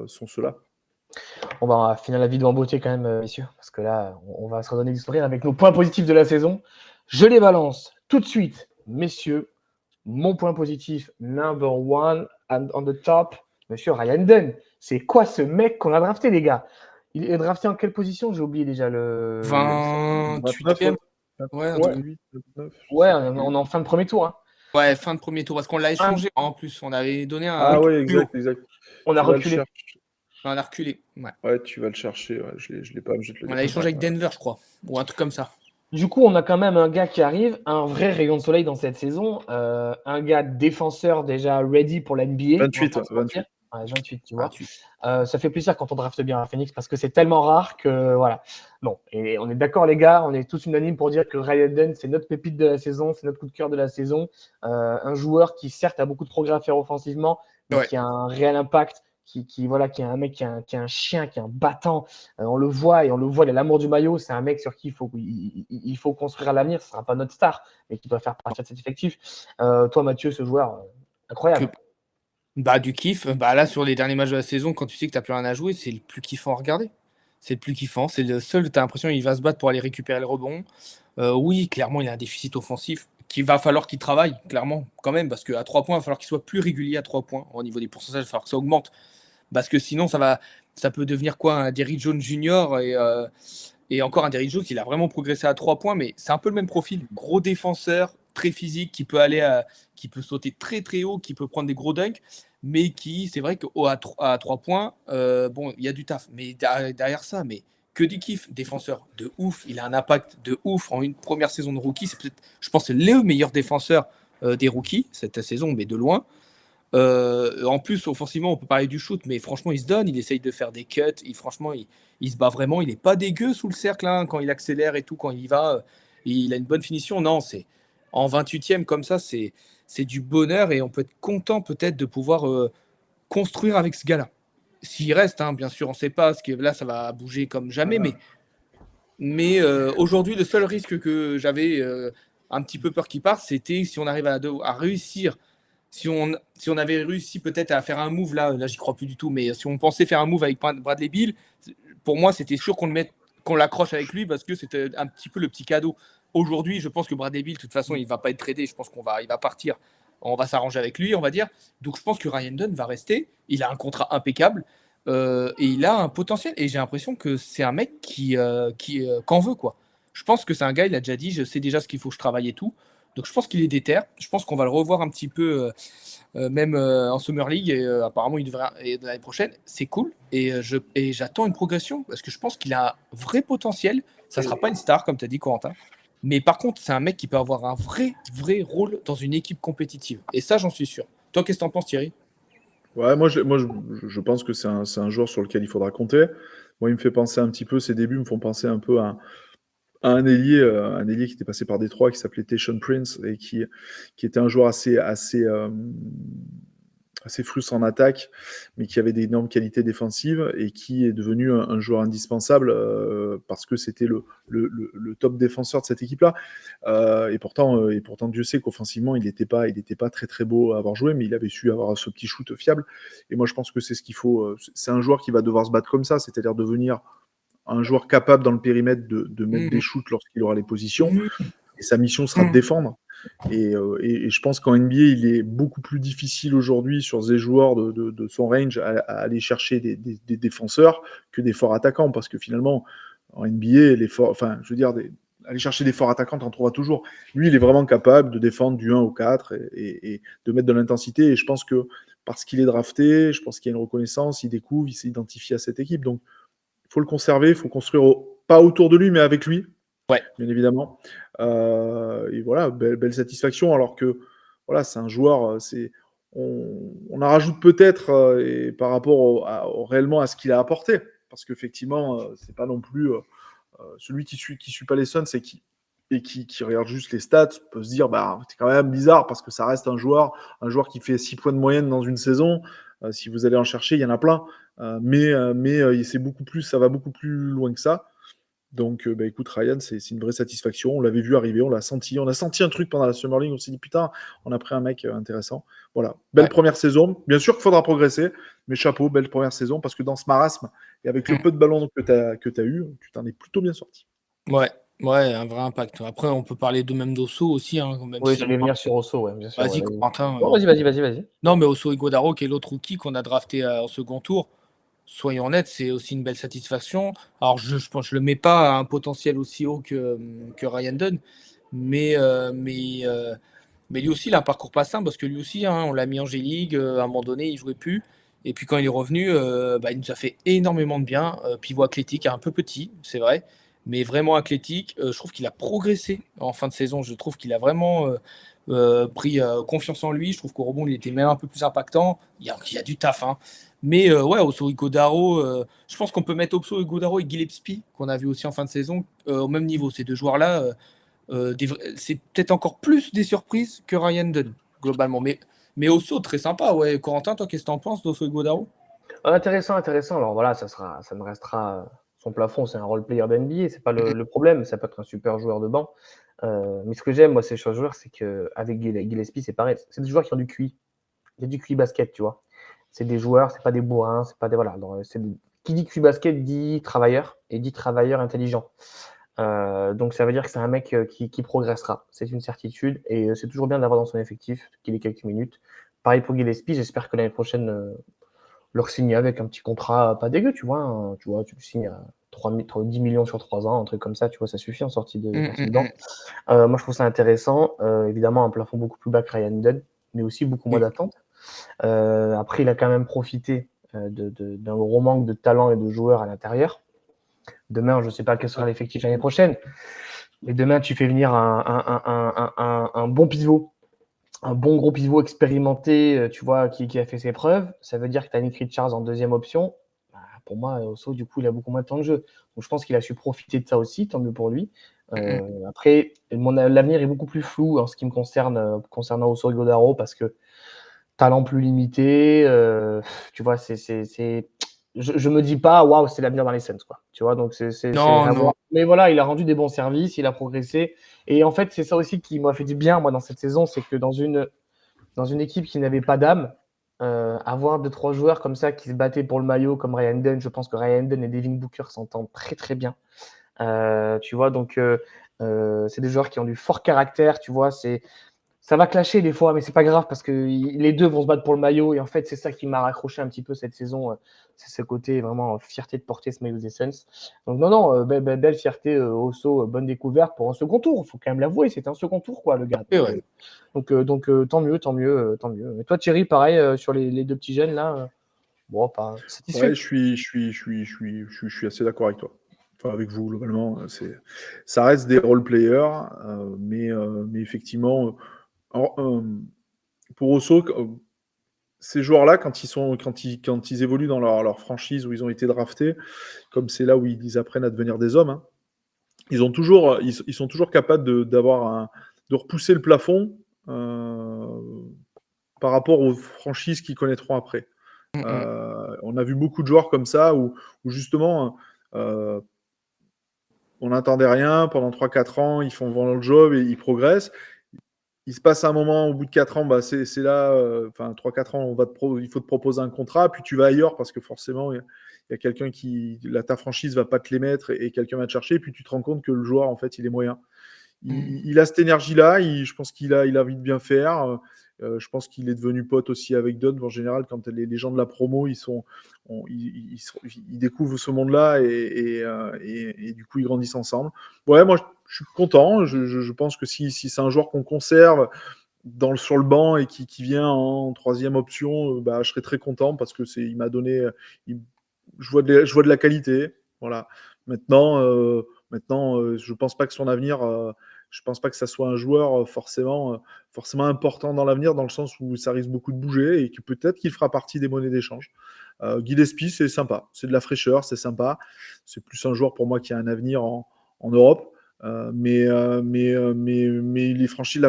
S3: sont ceux-là.
S1: On va finir la vidéo en beauté quand même, messieurs, parce que là, on va se redonner du sourire avec nos points positifs de la saison. Je les balance tout de suite, messieurs. Mon point positif, number one, and on the top, monsieur Ryan Dunn. C'est quoi ce mec qu'on a drafté, les gars? Il est drafté en quelle position? J'ai oublié déjà le...
S2: 28e. Ouais,
S1: on est en fin de premier tour. Hein.
S2: Ouais, fin de premier tour, parce qu'on l'a échangé en plus. On avait donné un...
S3: Ah ouais, exact.
S1: On a reculé.
S2: On a reculé.
S3: Ouais, tu vas le chercher. Ouais, je l'ai pas.
S2: On l'a échangé avec Denver, je crois. Ou un truc comme ça.
S1: Du coup, on a quand même un gars qui arrive, un vrai rayon de soleil dans cette saison. Un gars défenseur déjà ready pour la NBA.
S3: 28.
S1: Ouais, 28, tu vois. Ça fait plaisir quand on drafte bien à Phoenix parce que c'est tellement rare que voilà. Bon, et on est d'accord, les gars, on est tous unanimes pour dire que Ryan Dunn, c'est notre pépite de la saison, c'est notre coup de cœur de la saison. Un joueur qui, certes, a beaucoup de progrès à faire offensivement, mais qui a un réel impact. Qui est un mec qui est un chien, qui est un battant. On le voit, il a l'amour du maillot. C'est un mec sur qui il faut construire à l'avenir. Ce ne sera pas notre star, mais qui doit faire partie de cet effectif. Toi, Mathieu, ce joueur, incroyable.
S2: Du kiff. Là, sur les derniers matchs de la saison, quand tu sais que tu n'as plus rien à jouer, c'est le plus kiffant à regarder. C'est le plus kiffant. C'est le seul, tu as l'impression qu'il va se battre pour aller récupérer le rebond. Oui, clairement, il a un déficit offensif qu'il va falloir qu'il travaille, clairement, quand même, parce qu'à 3 points, il va falloir qu'il soit plus régulier à 3 points. Au niveau des pourcentages, il va falloir que ça augmente. Parce que sinon, ça peut devenir quoi, un Derrick Jones Junior et encore un Derrick Jones, il a vraiment progressé à 3 points, mais c'est un peu le même profil. Gros défenseur, très physique, qui peut sauter très très haut, qui peut prendre des gros dunks, mais c'est vrai qu'à 3 points, il y a du taf. Mais derrière ça, mais que du kiff. Défenseur de ouf, il a un impact de ouf en une première saison de rookie. C'est peut-être, je pense, le meilleur défenseur des rookies cette saison, mais de loin. En plus, offensivement, on peut parler du shoot, mais franchement, il se donne, il essaye de faire des cuts, franchement, il se bat vraiment, il n'est pas dégueu sous le cercle hein, quand il accélère et tout, quand il y va, il a une bonne finition. Non, c'est en 28e comme ça, c'est du bonheur et on peut être content peut-être de pouvoir construire avec ce gars-là. S'il reste, hein, bien sûr, on ne sait pas, parce que là, ça va bouger comme jamais, mais aujourd'hui, le seul risque que j'avais un petit peu peur qu'il parte, c'était si on arrive à réussir. Si on avait réussi peut-être à faire un move, là j'y crois plus du tout, mais si on pensait faire un move avec Bradley Beal, pour moi, c'était sûr qu'on l'accroche avec lui parce que c'était un petit peu le petit cadeau. Aujourd'hui, je pense que Bradley Beal, de toute façon, il ne va pas être tradé. Je pense il va partir. On va s'arranger avec lui, on va dire. Donc, je pense que Ryan Dunn va rester. Il a un contrat impeccable et il a un potentiel. Et j'ai l'impression que c'est un mec qu'en veut, quoi. Je pense que c'est un gars, il a déjà dit, je sais déjà ce qu'il faut que je travaille et tout. Donc, je pense qu'il est déter. Je pense qu'on va le revoir un petit peu, même en Summer League. Et apparemment, il devrait et l'année prochaine. C'est cool. Et j'attends une progression parce que je pense qu'il a un vrai potentiel. Ça ne sera pas une star, comme tu as dit, Corentin. Mais par contre, c'est un mec qui peut avoir un vrai rôle dans une équipe compétitive. Et ça, j'en suis sûr. Toi, qu'est-ce que tu en penses, Thierry?
S3: Ouais, je pense que c'est un joueur sur lequel il faudra compter. Moi, il me fait penser un petit peu, ses débuts me font penser un peu à un ailier qui était passé par Détroit, qui s'appelait Tayshaun Prince, et qui était un joueur assez frustrant en attaque, mais qui avait d'énormes qualités défensives, et qui est devenu un joueur indispensable parce que c'était le top défenseur de cette équipe-là. Et pourtant, Dieu sait qu'offensivement, il n'était pas très très beau à avoir joué, mais il avait su avoir ce petit shoot fiable. Et moi, je pense que c'est ce qu'il faut. C'est un joueur qui va devoir se battre comme ça, c'est-à-dire devenir un joueur capable dans le périmètre de mettre des shoots lorsqu'il aura les positions. Et sa mission sera de défendre. Et je pense qu'en NBA, il est beaucoup plus difficile aujourd'hui sur des joueurs de son range à aller chercher des défenseurs que des forts attaquants. Parce que finalement, en NBA, aller chercher des forts attaquants, t'en trouveras toujours. Lui, il est vraiment capable de défendre du 1 au 4 et de mettre de l'intensité. Et je pense que parce qu'il est drafté, je pense qu'il y a une reconnaissance, il découvre, il s'identifie à cette équipe. Donc, il faut le conserver, il faut construire pas autour de lui, mais avec lui,
S2: Ouais.
S3: bien évidemment. Et voilà, belle satisfaction, alors que voilà, c'est un joueur, on en rajoute peut-être et par rapport réellement à ce qu'il a apporté, parce qu'effectivement, c'est pas non plus celui qui suit pas les Suns et qui regarde juste les stats peut se dire bah c'est quand même bizarre parce que ça reste un joueur qui fait 6 points de moyenne dans une saison. Si vous allez en chercher, il y en a plein. Mais c'est beaucoup plus, ça va beaucoup plus loin que ça. Donc, écoute, Ryan, c'est une vraie satisfaction. On l'avait vu arriver, on a senti un truc pendant la Summer League. On s'est dit, putain, on a pris un mec intéressant. Voilà, belle première saison. Bien sûr qu'il faudra progresser, mais chapeau, belle première saison, parce que dans ce marasme, et avec le peu de ballons que tu as eu, tu t'en es plutôt bien sorti.
S2: Ouais, un vrai impact. Après, on peut parler de même d'Osso aussi. Hein, même
S1: Oui,
S2: si
S1: j'allais venir sur Osso, ouais, bien sûr.
S2: Vas-y,
S1: Ouais.
S2: Corentin.
S1: Oh, vas-y.
S2: Non, mais Osso Ighodaro, qui est l'autre rookie qu'on a drafté en second tour, soyons honnêtes, c'est aussi une belle satisfaction. Alors, je pense que je le mets pas à un potentiel aussi haut que Ryan Dunn, mais lui aussi, il a un parcours pas simple parce que lui aussi, hein, on l'a mis en G-League, à un moment donné, il jouait plus. Et puis quand il est revenu, il nous a fait énormément de bien. Pivot athlétique, un peu petit, c'est vrai, mais vraiment athlétique. Je trouve qu'il a progressé en fin de saison. Je trouve qu'il a vraiment pris confiance en lui. Je trouve qu'au rebond, il était même un peu plus impactant. Il y a du taf, hein. Mais ouais, Oso Ighodaro, je pense qu'on peut mettre Oso Ighodaro et Gillespie, qu'on a vu aussi en fin de saison, au même niveau. Ces deux joueurs-là, c'est peut-être encore plus des surprises que Ryan Dunn, globalement. Mais Oso, très sympa. Ouais. Corentin, toi, qu'est-ce que t'en penses d'Oso Ighodaro?
S1: Intéressant. Alors voilà, ça ne restera son plafond, c'est un role player d'NBA, c'est pas le problème. Ça peut être un super joueur de banc. Mais ce que j'aime, moi, ces joueurs, c'est qu'avec Gillespie, c'est pareil. C'est des joueurs qui ont du QI. Il y a du QI basket, tu vois. C'est des joueurs, c'est pas des bourrins, c'est pas des. Voilà. Qui dit QI basket dit travailleur et dit travailleur intelligent. Donc ça veut dire que c'est un mec qui progressera. C'est une certitude. Et c'est toujours bien d'avoir dans son effectif qu'il ait quelques minutes. Pareil pour Gillespie, j'espère que l'année prochaine, leur signer avec un petit contrat pas dégueu, tu vois. Hein, tu le signes à 10 millions sur 3 ans, un truc comme ça, tu vois, ça suffit en sortie de banc. Moi, je trouve ça intéressant. Évidemment, un plafond beaucoup plus bas que Ryan Dunn, mais aussi beaucoup moins d'attente. Après, il a quand même profité d'un gros manque de talent et de joueurs à l'intérieur. Demain, je ne sais pas quel sera l'effectif l'année prochaine, mais demain, tu fais venir un bon pivot un bon gros pivot expérimenté, tu vois, qui a fait ses preuves. Ça veut dire que tu as Nick Richards en deuxième option. Bah, pour moi, Osso, du coup, il a beaucoup moins de temps de jeu. Donc, je pense qu'il a su profiter de ça aussi, tant mieux pour lui. Après, l'avenir est beaucoup plus flou en ce qui me concerne, concernant Osso Ighodaro, parce que talent plus limité, tu vois, je me dis pas, waouh, c'est l'avenir dans les Suns, quoi. Tu vois, donc c'est
S2: Non,
S1: à
S2: non.
S1: voir. Mais voilà, il a rendu des bons services, il a progressé. Et en fait, c'est ça aussi qui m'a fait du bien, moi, dans cette saison, c'est que dans une équipe qui n'avait pas d'âme, avoir 2-3 joueurs comme ça qui se battaient pour le maillot, comme Ryan Dunn, je pense que Ryan Dunn et Devin Booker s'entendent très très bien. Tu vois, donc c'est des joueurs qui ont du fort caractère, tu vois, ça va clasher des fois, mais c'est pas grave parce que les deux vont se battre pour le maillot. Et en fait, c'est ça qui m'a raccroché un petit peu cette saison. C'est ce côté vraiment fierté de porter ce maillot des Suns. Donc, non, belle fierté, Osso, bonne découverte pour un second tour. Il faut quand même l'avouer, c'était un second tour, quoi, le gars.
S2: Et ouais.
S1: Donc, tant mieux, tant mieux, tant mieux. Et toi, Thierry, pareil, sur les deux petits jeunes, là, bon, pas satisfait.
S3: Ouais, je suis assez d'accord avec toi. Enfin, avec vous, globalement. Ça reste des role-players, mais effectivement, pour Osso, ces joueurs-là, quand ils évoluent dans leur franchise où ils ont été draftés, comme c'est là où ils apprennent à devenir des hommes, hein, ils sont toujours capables de repousser le plafond par rapport aux franchises qu'ils connaîtront après. On a vu beaucoup de joueurs comme ça où justement euh, on n'attendait rien pendant 3-4 ans, ils font vraiment le job et ils progressent. Il se passe un moment au bout de 4 ans, bah c'est là, 3-4 ans, il faut te proposer un contrat, puis tu vas ailleurs parce que forcément, il y a quelqu'un ta franchise va pas te les mettre et quelqu'un va te chercher, et puis tu te rends compte que le joueur, en fait, il est moyen. Il a cette énergie-là, je pense qu'il a envie de bien faire. Je pense qu'il est devenu pote aussi avec Dunn. En général, quand les gens de la promo, ils découvrent ce monde-là et du coup, ils grandissent ensemble. Ouais, moi, je suis content. Je pense que si c'est un joueur qu'on conserve sur le banc et qui vient en troisième option, bah, je serais très content parce que il m'a donné. Je vois de la qualité. Voilà. Maintenant, je pense pas que son avenir. Je pense pas que ça soit un joueur forcément important dans l'avenir, dans le sens où ça risque beaucoup de bouger et que peut-être qu'il fera partie des monnaies d'échange. Gillespie, c'est sympa, c'est de la fraîcheur, c'est sympa. C'est plus un joueur pour moi qui a un avenir en Europe. Mais la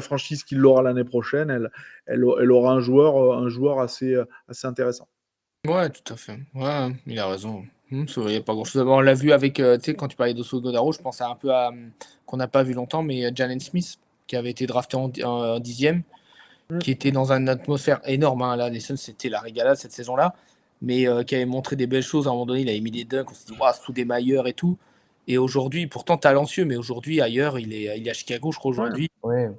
S3: franchise qui l'aura l'année prochaine, elle aura un joueur assez intéressant.
S2: Ouais, tout à fait. Ouais, il a raison. Il n'y a pas grand-chose à voir. On l'a vu avec, tu sais, quand tu parlais d'Osso Godaro, je pensais un peu à, qu'on n'a pas vu longtemps, mais Jalen Smith, qui avait été drafté en 10e, qui était dans une atmosphère énorme. Hein. Là, les Suns, c'était la régalade cette saison-là, mais qui avait montré des belles choses. À un moment donné, il avait mis des dunks, on s'est dit, waouh, sous des mailleurs et tout. Et aujourd'hui, pourtant talentueux, mais aujourd'hui, ailleurs, il est à Chicago, je crois,
S3: Ouais.
S2: aujourd'hui.
S1: Ouais.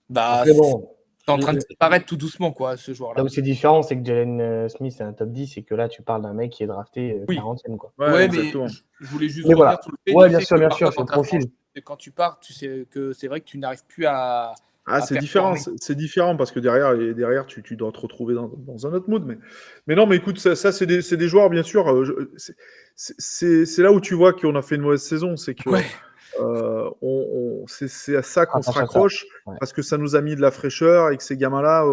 S2: Bah,
S1: Après, bon,
S2: c'est en train de disparaître tout doucement, quoi, ce joueur-là.
S1: là où c'est différent, c'est que Jalen Smith est un top 10 et que là, tu parles d'un mec qui est drafté
S2: Oui.
S1: 40e, quoi.
S3: Ouais,
S2: Ouais, mais
S3: exactement.
S2: je voulais juste
S1: Mais
S2: revenir
S1: voilà.
S2: sur le fait,
S1: Ouais,
S2: tu sais que
S1: bien
S2: parfois
S1: sûr, c'est
S2: quand,
S1: le profil.
S2: quand tu pars, tu sais que c'est vrai que tu n'arrives plus à
S3: C'est différent,
S2: performer.
S3: c'est différent parce que derrière tu dois te retrouver dans un autre mood. Mais non, mais écoute, ça c'est des joueurs, bien sûr. C'est là où tu vois qu'on a fait une mauvaise saison, c'est que
S2: Ouais.
S3: c'est à ça qu'on se
S1: Rattache à ça.
S3: raccroche
S1: Ouais.
S3: parce que ça nous a mis de la fraîcheur et que ces gamins-là,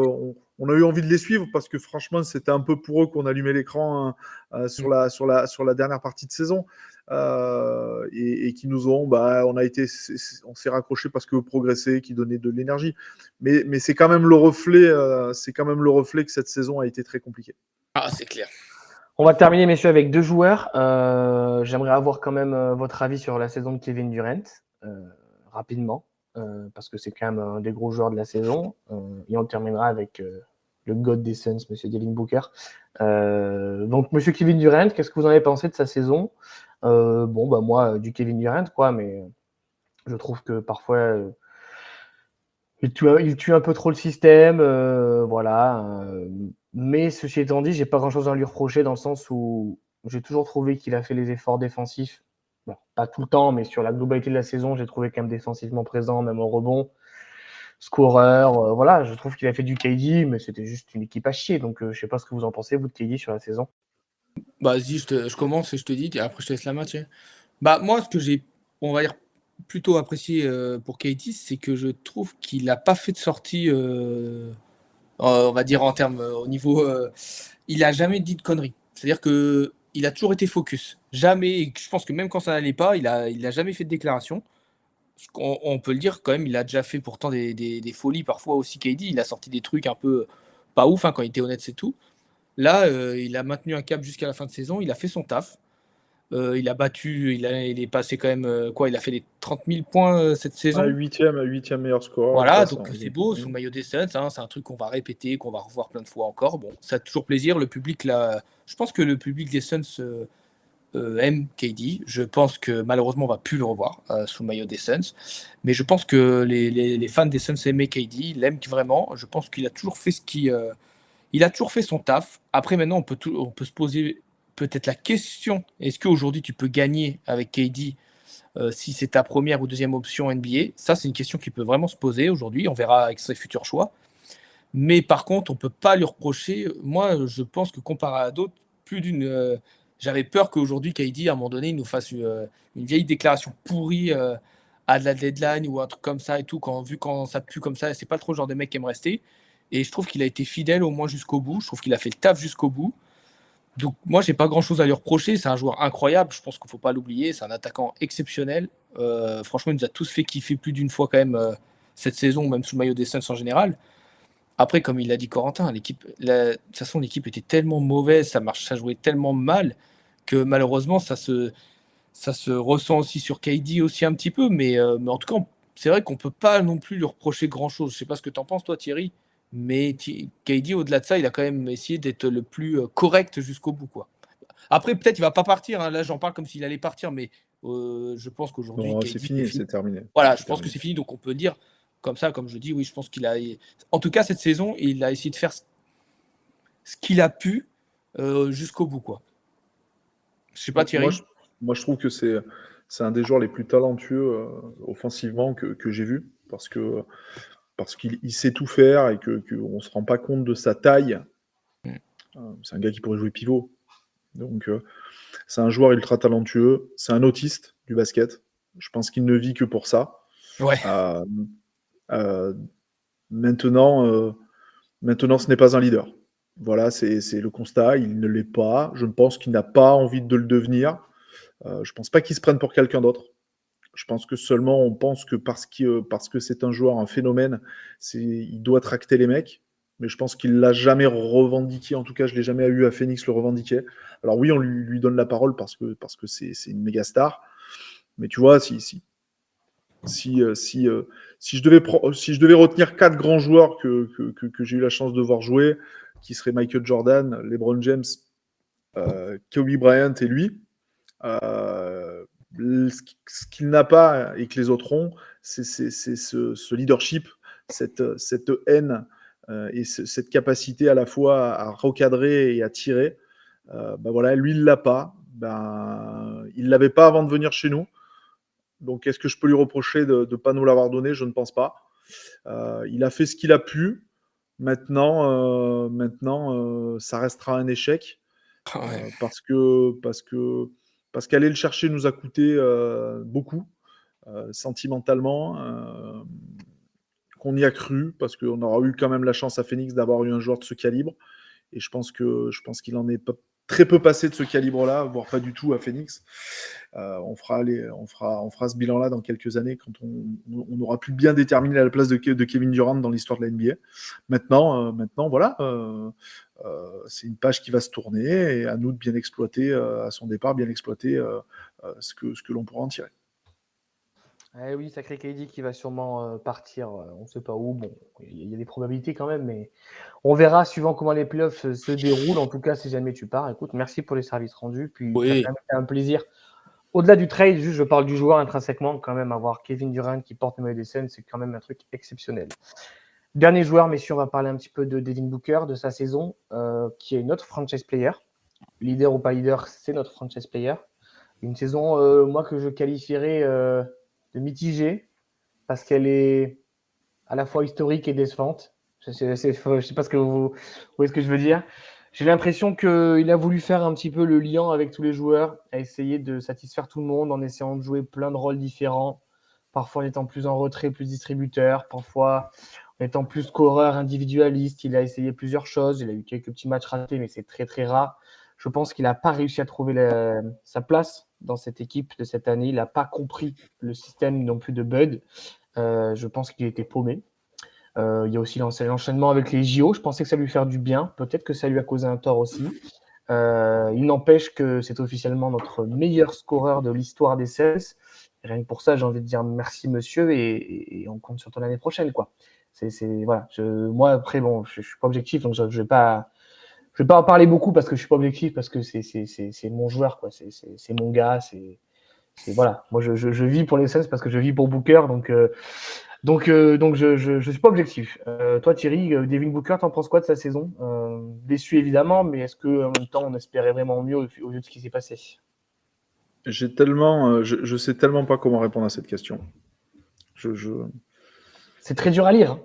S3: on a eu envie de les suivre parce que franchement, c'était un peu pour eux qu'on allumait l'écran sur la dernière partie de saison. Et qui nous ont, on s'est raccroché parce que progressaient, qui donnaient de l'énergie. Mais c'est quand même le reflet, que cette saison a été très compliquée.
S2: Ah, c'est clair.
S1: On va terminer, messieurs, avec deux joueurs. J'aimerais avoir quand même votre avis sur la saison de Kevin Durant, rapidement, parce que c'est quand même un des gros joueurs de la saison. Et on terminera avec le god des Suns, monsieur Devin Booker. Donc, monsieur Kevin Durant, qu'est-ce que vous en avez pensé de sa saison? Moi, du Kevin Durant, quoi, mais je trouve que parfois, il tue un peu trop le système, voilà. Mais ceci étant dit, j'ai pas grand-chose à lui reprocher dans le sens où j'ai toujours trouvé qu'il a fait les efforts défensifs. Bon, pas tout le temps, mais sur la globalité de la saison, j'ai trouvé quand même défensivement présent, même au rebond, scoreur. Voilà, je trouve qu'il a fait du KD, mais c'était juste une équipe à chier. Donc, je sais pas ce que vous en pensez, vous, de KD sur la saison.
S2: Bah, vas-y, je commence et je te dis, et après je te laisse la main, tiens. Bah, moi, ce que j'ai, on va dire, plutôt apprécié pour Katie, c'est que je trouve qu'il n'a pas fait de sortie on va dire en termes au niveau. Il a jamais dit de conneries. C'est-à-dire que il a toujours été focus. Jamais. Et je pense que même quand ça n'allait pas, il a jamais fait de déclaration. On peut le dire quand même, il a déjà fait pourtant des folies parfois aussi. KD, il a sorti des trucs un peu pas ouf hein, quand il était honnête, c'est tout. Là, il a maintenu un cap jusqu'à la fin de saison. Il a fait son taf. Il a battu, il est passé quand même quoi. Il a fait les 30 000 points cette
S3: Un
S2: saison.
S3: huitième meilleur score
S2: Voilà, donc
S3: classant.
S2: c'est beau, sous le maillot des Suns, hein, c'est un truc qu'on va répéter, qu'on va revoir plein de fois encore. Bon, ça a toujours plaisir. Le public, là, je pense que le public des Suns aime KD. Je pense que malheureusement, on va plus le revoir sous le maillot des Suns. Mais je pense que les fans des Suns aimaient KD, ils l'aiment vraiment. Je pense qu'il a toujours fait il a toujours fait son taf. Après, maintenant, on peut se poser peut-être la question, est-ce qu'aujourd'hui, tu peux gagner avec KD si c'est ta première ou deuxième option NBA? Ça, c'est une question qui peut vraiment se poser aujourd'hui. On verra avec ses futurs choix. Mais par contre, on ne peut pas lui reprocher. Moi, je pense que comparé à d'autres, plus d'une. J'avais peur qu'aujourd'hui, KD, à un moment donné, il nous fasse une vieille déclaration pourrie à de la deadline ou un truc comme ça et tout. Vu quand ça pue comme ça, c'est pas trop le genre de mec qui aime rester. Et je trouve qu'il a été fidèle au moins jusqu'au bout. Je trouve qu'il a fait le taf jusqu'au bout. Donc moi, j'ai pas grand-chose à lui reprocher. C'est un joueur incroyable. Je pense qu'il faut pas l'oublier. C'est un attaquant exceptionnel. Franchement, il nous a tous fait kiffer plus d'une fois quand même cette saison, même sous le maillot des Suns en général. Après, comme il l'a dit Corentin, de toute façon, l'équipe était tellement mauvaise, ça jouait tellement mal que malheureusement, ça se ressent aussi sur KD aussi un petit peu. Mais en tout cas, c'est vrai qu'on peut pas non plus lui reprocher grand-chose. Je sais pas ce que tu en penses, toi, Thierry. Mais KD, au-delà de ça, il a quand même essayé d'être le plus correct jusqu'au bout, quoi. Après, peut-être il va pas partir. Hein. Là, j'en parle comme s'il allait partir, mais je pense qu'aujourd'hui,
S3: Non, c'est
S2: KD est
S3: fini,
S2: fini.
S3: c'est terminé.
S2: Voilà,
S3: C'est
S2: je pense que
S3: terminé.
S2: c'est fini. Donc, on peut dire comme ça, comme je dis, oui, je pense qu'il a. En tout cas, cette saison, il a essayé de faire ce qu'il a pu jusqu'au bout, quoi. Je sais pas,
S3: Moi,
S2: Thierry.
S3: je trouve que c'est un des joueurs les plus talentueux offensivement que j'ai vu parce qu'il sait tout faire et qu'on ne se rend pas compte de sa taille. C'est un gars qui pourrait jouer pivot. Donc, c'est un joueur ultra talentueux. C'est un autiste du basket. Je pense qu'il ne vit que pour ça.
S2: Ouais.
S3: Euh, euh, maintenant, maintenant, ce n'est pas un leader. Voilà, c'est le constat. Il ne l'est pas. Je pense qu'il n'a pas envie de le devenir. Je pense pas qu'il se prenne pour quelqu'un d'autre. Je pense que seulement on pense que parce que c'est un joueur, un phénomène, il doit tracter les mecs. Mais je pense qu'il l'a jamais revendiqué. En tout cas, je l'ai jamais eu à Phoenix le revendiquer. Alors oui, on lui donne la parole parce que c'est une méga star. Mais tu vois, si je devais retenir 4 grands joueurs que j'ai eu la chance de voir jouer, qui seraient Michael Jordan, LeBron James, Kobe Bryant et lui, euh, ce qu'il n'a pas et que les autres ont, c'est ce leadership, cette haine et cette capacité à la fois à recadrer et à tirer. Ben voilà, lui, il l'a pas. Ben, il l'avait pas avant de venir chez nous. Donc, est-ce que je peux lui reprocher de ne pas nous l'avoir donné? Je ne pense pas. Il a fait ce qu'il a pu. Maintenant, ça restera un échec
S2: Ouais.
S3: parce qu'aller le chercher nous a coûté beaucoup sentimentalement. Qu'on y a cru parce qu'on aura eu quand même la chance à Phoenix d'avoir eu un joueur de ce calibre. Et je pense qu'il en est très peu passé de ce calibre-là, voire pas du tout à Phoenix. On fera ce bilan-là dans quelques années quand on aura pu bien déterminer la place de Kevin Durant dans l'histoire de la NBA. Maintenant, voilà, c'est une page qui va se tourner et à nous de bien exploiter à son départ, bien exploiter ce que l'on pourra en tirer.
S1: Eh oui, sacré KD qui va sûrement partir, on ne sait pas où. Bon, il y a des probabilités quand même, mais on verra suivant comment les playoffs se déroulent. En tout cas, si jamais tu pars, écoute, merci pour les services rendus. Puis ça a
S2: Oui.
S1: quand même été un plaisir. Au-delà du trade, juste je parle du joueur intrinsèquement, quand même, avoir Kevin Durant qui porte le maillot des Suns, c'est quand même un truc exceptionnel. Dernier joueur, messieurs, on va parler un petit peu de Devin Booker, de sa saison, qui est notre franchise player. Leader ou pas leader, c'est notre franchise player. Une saison, moi, que je qualifierais de mitigée, parce qu'elle est à la fois historique et décevante. Je sais pas ce que vous voyez ce que je veux dire. J'ai l'impression qu'il a voulu faire un petit peu le lien avec tous les joueurs, à essayer de satisfaire tout le monde en essayant de jouer plein de rôles différents, parfois en étant plus en retrait, plus distributeur, parfois étant plus scoreur individualiste. Il a essayé plusieurs choses. Il a eu quelques petits matchs ratés, mais c'est très, très rare. Je pense qu'il n'a pas réussi à trouver sa place dans cette équipe de cette année. Il n'a pas compris le système non plus de Bud. Je pense qu'il était paumé. Il y a aussi l'enchaînement avec les JO. Je pensais que ça lui faire du bien. Peut-être que ça lui a causé un tort aussi. Il n'empêche que c'est officiellement notre meilleur scoreur de l'histoire des CS. Rien que pour ça, j'ai envie de dire merci monsieur et on compte sur toi l'année prochaine, quoi. Voilà. Moi après bon, je suis pas objectif, donc je vais pas en parler beaucoup parce que je suis pas objectif, parce que c'est mon joueur, quoi. C'est mon gars, voilà. Moi je vis pour les Suns parce que je vis pour Booker, donc je suis pas objectif. Toi Thierry, Devin Booker, t'en penses quoi de sa saison? Déçu évidemment, mais est-ce que en même temps on espérait vraiment mieux au lieu de ce qui s'est passé?
S3: Je sais tellement pas comment répondre à cette question.
S1: C'est très dur à lire, hein.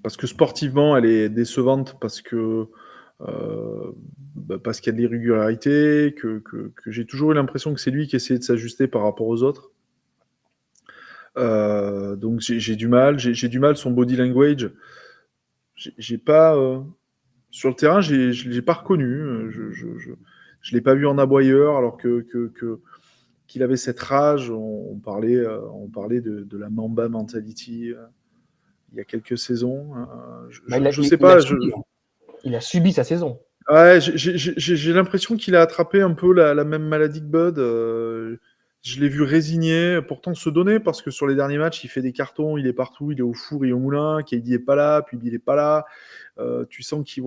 S3: Parce que sportivement, elle est décevante parce qu'il y a de l'irrégularité, que j'ai toujours eu l'impression que c'est lui qui essayait de s'ajuster par rapport aux autres. Donc j'ai du mal. J'ai du mal, son body language. J'ai pas sur le terrain, je l'ai pas reconnu. Je l'ai pas vu en aboyeur alors qu'il avait cette rage. On parlait de la Mamba mentality il y a quelques saisons. Je sais pas.
S1: Il a subi sa saison.
S3: Ouais, j'ai l'impression qu'il a attrapé un peu la même maladie que Bud. Je l'ai vu résigné, pourtant se donner, parce que sur les derniers matchs, il fait des cartons, il est partout, il est au four et au moulin, KD est pas là, puis il est pas là. Tu sens tu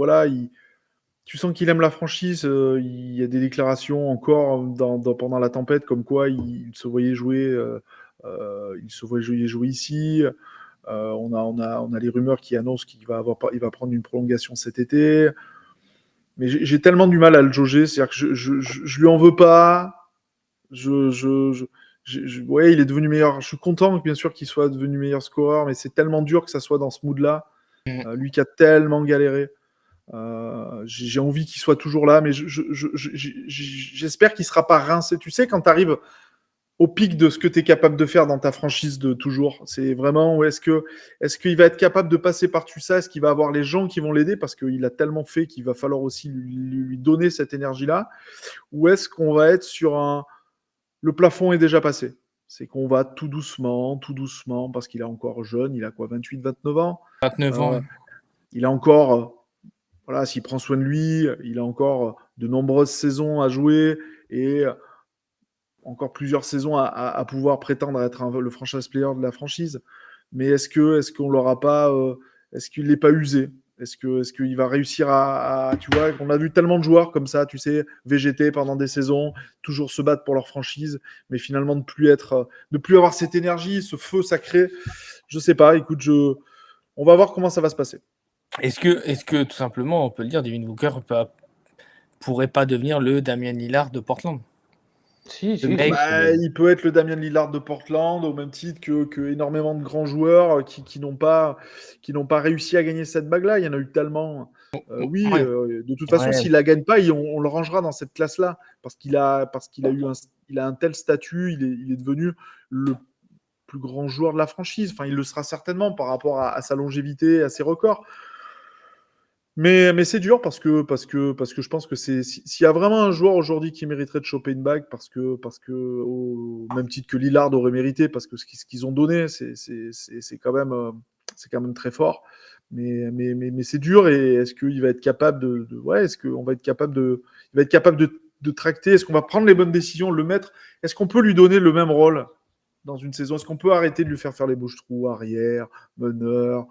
S3: sens qu'il aime la franchise. Il y a des déclarations encore pendant la tempête, comme quoi il se voyait jouer, jouer ici. On a les rumeurs qui annoncent qu'il il va prendre une prolongation cet été. Mais j'ai tellement du mal à le jauger, c'est-à-dire que je lui en veux pas. Ouais, il est devenu meilleur. Je suis content, bien sûr, qu'il soit devenu meilleur scoreur, mais c'est tellement dur que ça soit dans ce mood-là. Lui qui a tellement galéré. J'ai envie qu'il soit toujours là, mais j'espère qu'il sera pas rincé. Tu sais, quand tu arrives au pic de ce que tu es capable de faire dans ta franchise de toujours, c'est vraiment, est-ce qu'il va être capable de passer par-dessus ça? Est-ce qu'il va avoir les gens qui vont l'aider parce qu'il a tellement fait qu'il va falloir aussi lui donner cette énergie-là? Ou est-ce qu'on va être sur le plafond est déjà passé? C'est qu'on va tout doucement, parce qu'il est encore jeune, il a quoi, 28, 29 ans?
S2: 29 ans.
S3: Il a encore, voilà, s'il prend soin de lui, il a encore de nombreuses saisons à jouer et encore plusieurs saisons à pouvoir prétendre à être le franchise player de la franchise. Mais est-ce qu'on l'aura pas, est-ce qu'il n'est pas usé? Est-ce qu'il va réussir tu vois, on a vu tellement de joueurs comme ça, tu sais, végéter pendant des saisons, toujours se battre pour leur franchise, mais finalement ne plus avoir cette énergie, ce feu sacré. Je sais pas, écoute, on va voir comment ça va se passer.
S2: Est-ce que tout simplement, on peut le dire, Devin Booker pourrait pas devenir le Damian Lillard de Portland?
S3: Il peut être le Damian Lillard de Portland au même titre que énormément de grands joueurs qui n'ont pas réussi à gagner cette bague-là. Il y en a eu tellement. De toute façon, s'il la gagne pas, on le rangera dans cette classe-là parce qu'il a il a un tel statut, il est devenu le plus grand joueur de la franchise. Enfin, il le sera certainement par rapport à sa longévité, à ses records. Mais c'est dur parce que je pense que s'il y a vraiment un joueur aujourd'hui qui mériterait de choper une bague parce que au même titre que Lillard aurait mérité, parce que ce qu'ils ont donné, c'est quand même très fort. Mais c'est dur. Et est-ce qu'il va être capable est-ce qu'on va être capable il va être capable de tracter? Est-ce qu'on va prendre les bonnes décisions, le mettre? Est-ce qu'on peut lui donner le même rôle dans une saison? Est-ce qu'on peut arrêter de lui faire les bouches-trous, arrière, meneur?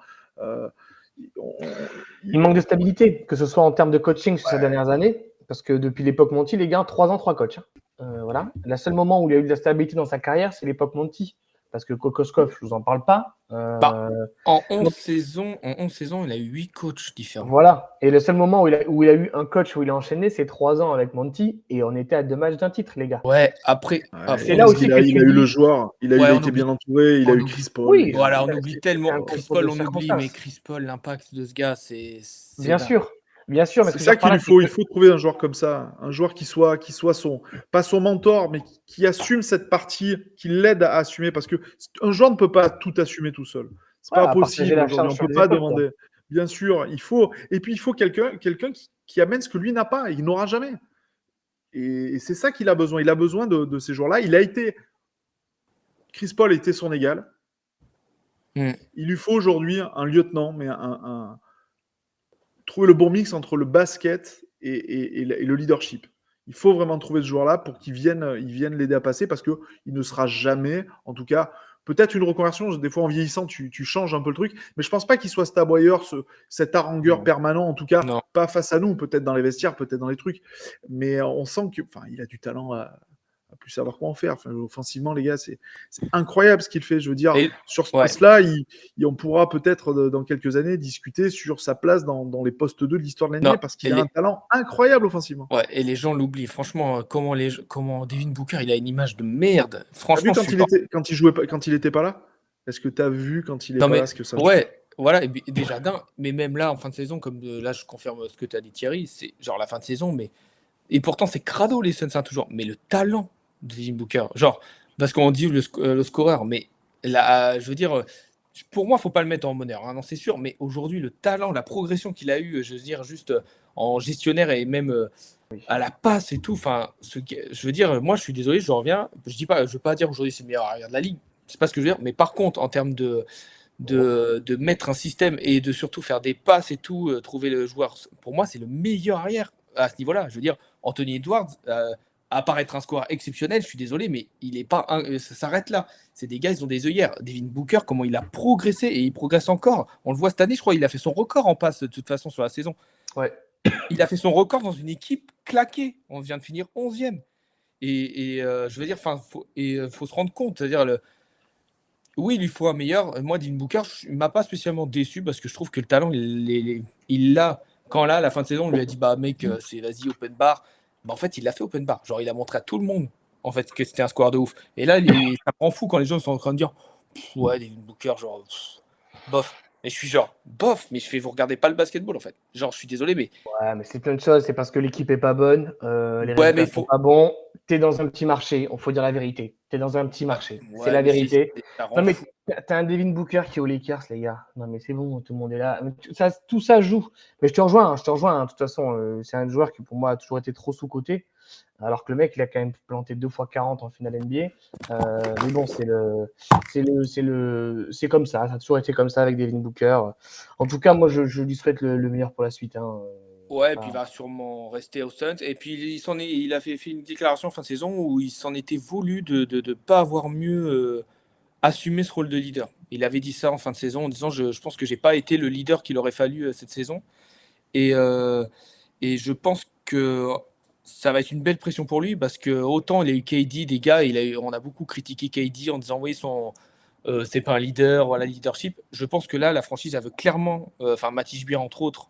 S1: Il manque de stabilité, que ce soit en termes de coaching sur ces dernières années, parce que depuis l'époque Monty, les gars, 3 ans, 3 coachs. Voilà. Le seul moment où il a eu de la stabilité dans sa carrière, c'est l'époque Monty. Parce que Kokoskov, je ne vous en parle pas.
S2: En 11 saisons, il a eu 8 coachs différents.
S1: Voilà. Et le seul moment où il a eu un coach où il a enchaîné, c'est 3 ans avec Monty. Et on était à 2 matchs d'un titre, les gars.
S2: Ouais, après.
S1: C'est là aussi
S3: il a eu le joueur. Il a été bien entouré. Il a eu Chris Paul.
S2: Oui, voilà, on oublie tellement. Chris Paul, on oublie, mais Chris Paul, l'impact de ce gars, c'est
S1: bien sûr. Bien sûr,
S3: c'est ça qu'il lui faut. Il faut trouver un joueur comme ça, un joueur qui soit pas son mentor, mais qui assume cette partie, qui l'aide à assumer, parce que un joueur ne peut pas tout assumer tout seul. C'est pas
S1: à partager
S3: possible
S1: la
S3: aujourd'hui.
S1: charge
S3: On
S1: sur
S3: peut
S1: les
S3: pas
S1: épaules, quoi.
S3: demander. Bien sûr, et puis il faut quelqu'un qui amène ce que lui n'a pas, il n'aura jamais. Et c'est ça qu'il a besoin. Il a besoin de ces joueurs-là. Chris Paul était son égal.
S2: Mm.
S3: Il lui faut aujourd'hui un lieutenant, mais trouver le bon mix entre le basket et le leadership. Il faut vraiment trouver ce joueur-là pour qu'il vienne l'aider à passer parce qu'il ne sera jamais, en tout cas, peut-être une reconversion. Des fois, en vieillissant, tu changes un peu le truc, mais je pense pas qu'il soit Star Wire, cet harangueur permanent, en tout cas,
S2: Non.
S3: pas face à nous, peut-être dans les vestiaires, peut-être dans les trucs. Mais on sent qu'il a du talent à plus savoir comment faire. Enfin, offensivement, les gars, c'est incroyable ce qu'il fait. Je veux dire, sur ce poste-là, on pourra peut-être dans quelques années discuter sur sa place dans les postes 2 de l'histoire de l'NBA parce qu'il a un talent incroyable offensivement.
S2: Ouais, et les gens l'oublient. Franchement, comment Devin Booker, il a une image de merde. Franchement,
S3: t'as vu quand il était pas là? Est-ce que tu as vu quand il est pas là ce que ça
S2: ouais, voilà, déjà mais même là, en fin de saison, comme là, je confirme ce que tu as dit, Thierry, c'est genre la fin de saison, et pourtant, c'est crado, les Suns, toujours. Mais le talent de Devin Booker, genre, parce qu'on dit le scoreur, mais là, je veux dire, pour moi, il ne faut pas le mettre en meneur, hein, non, c'est sûr, mais aujourd'hui, le talent, la progression qu'il a eu, je veux dire, juste en gestionnaire et même à la passe et tout, je veux dire, moi, je suis désolé, je reviens, je ne veux pas dire aujourd'hui c'est le meilleur arrière de la ligue, c'est pas ce que je veux dire, mais par contre, en termes de mettre un système et de surtout faire des passes et tout, trouver le joueur, pour moi, c'est le meilleur arrière à ce niveau-là. Je veux dire, Anthony Edwards, à part être un scoreur exceptionnel, je suis désolé, mais il est pas ça s'arrête là. C'est des gars, ils ont des œillères. Devin Booker, comment il a progressé et il progresse encore. On le voit cette année, je crois, il a fait son record en passe de toute façon sur la saison.
S1: Ouais.
S2: Il a fait son record dans une équipe claquée. On vient de finir 11e. Et je veux dire, faut se rendre compte, c'est-à-dire oui, il lui faut un meilleur. Moi, Devin Booker, il ne m'a pas spécialement déçu parce que je trouve que le talent, il l'a. Quand là, à la fin de saison, on lui a dit, bah mec, c'est vas-y, open bar. Bah, en fait, il l'a fait open bar. Genre, il a montré à tout le monde en fait que c'était un score de ouf. Et là, ça prend fou quand les gens sont en train de dire, ouais, Devin Booker, genre, bof. Et je suis genre, bof, mais vous regardez pas le basketball en fait. Genre, je suis désolé, mais.
S1: Ouais, mais c'est plein de choses. C'est parce que l'équipe est pas bonne, les résultats sont pas bons. T'es dans un petit marché, il faut dire la vérité. T'es dans un petit marché, c'est la vérité. Non, mais t'as un Devin Booker qui est aux Lakers, les gars. Non, mais c'est bon, tout le monde est là. Tout ça joue. Mais je te rejoins. De toute façon, c'est un joueur qui, pour moi, a toujours été trop sous-coté. Alors que le mec, il a quand même planté 2 fois 40 en finale NBA. Mais bon, c'est comme ça. Ça a toujours été comme ça avec Devin Booker. En tout cas, moi, je lui souhaite le meilleur pour la suite. Hein.
S2: Ouais, et puis il va sûrement rester aux Suns. Et puis il a fait une déclaration fin de saison où il s'en était voulu de ne pas avoir mieux assumé ce rôle de leader. Il avait dit ça en fin de saison en disant je pense que j'ai pas été le leader qu'il aurait fallu cette saison. Et je pense que ça va être une belle pression pour lui parce que autant il a eu KD, des gars, on a beaucoup critiqué KD en disant oui, c'est pas un leader, voilà, leadership. Je pense que là, la franchise, elle veut clairement, Matisse Chbier entre autres,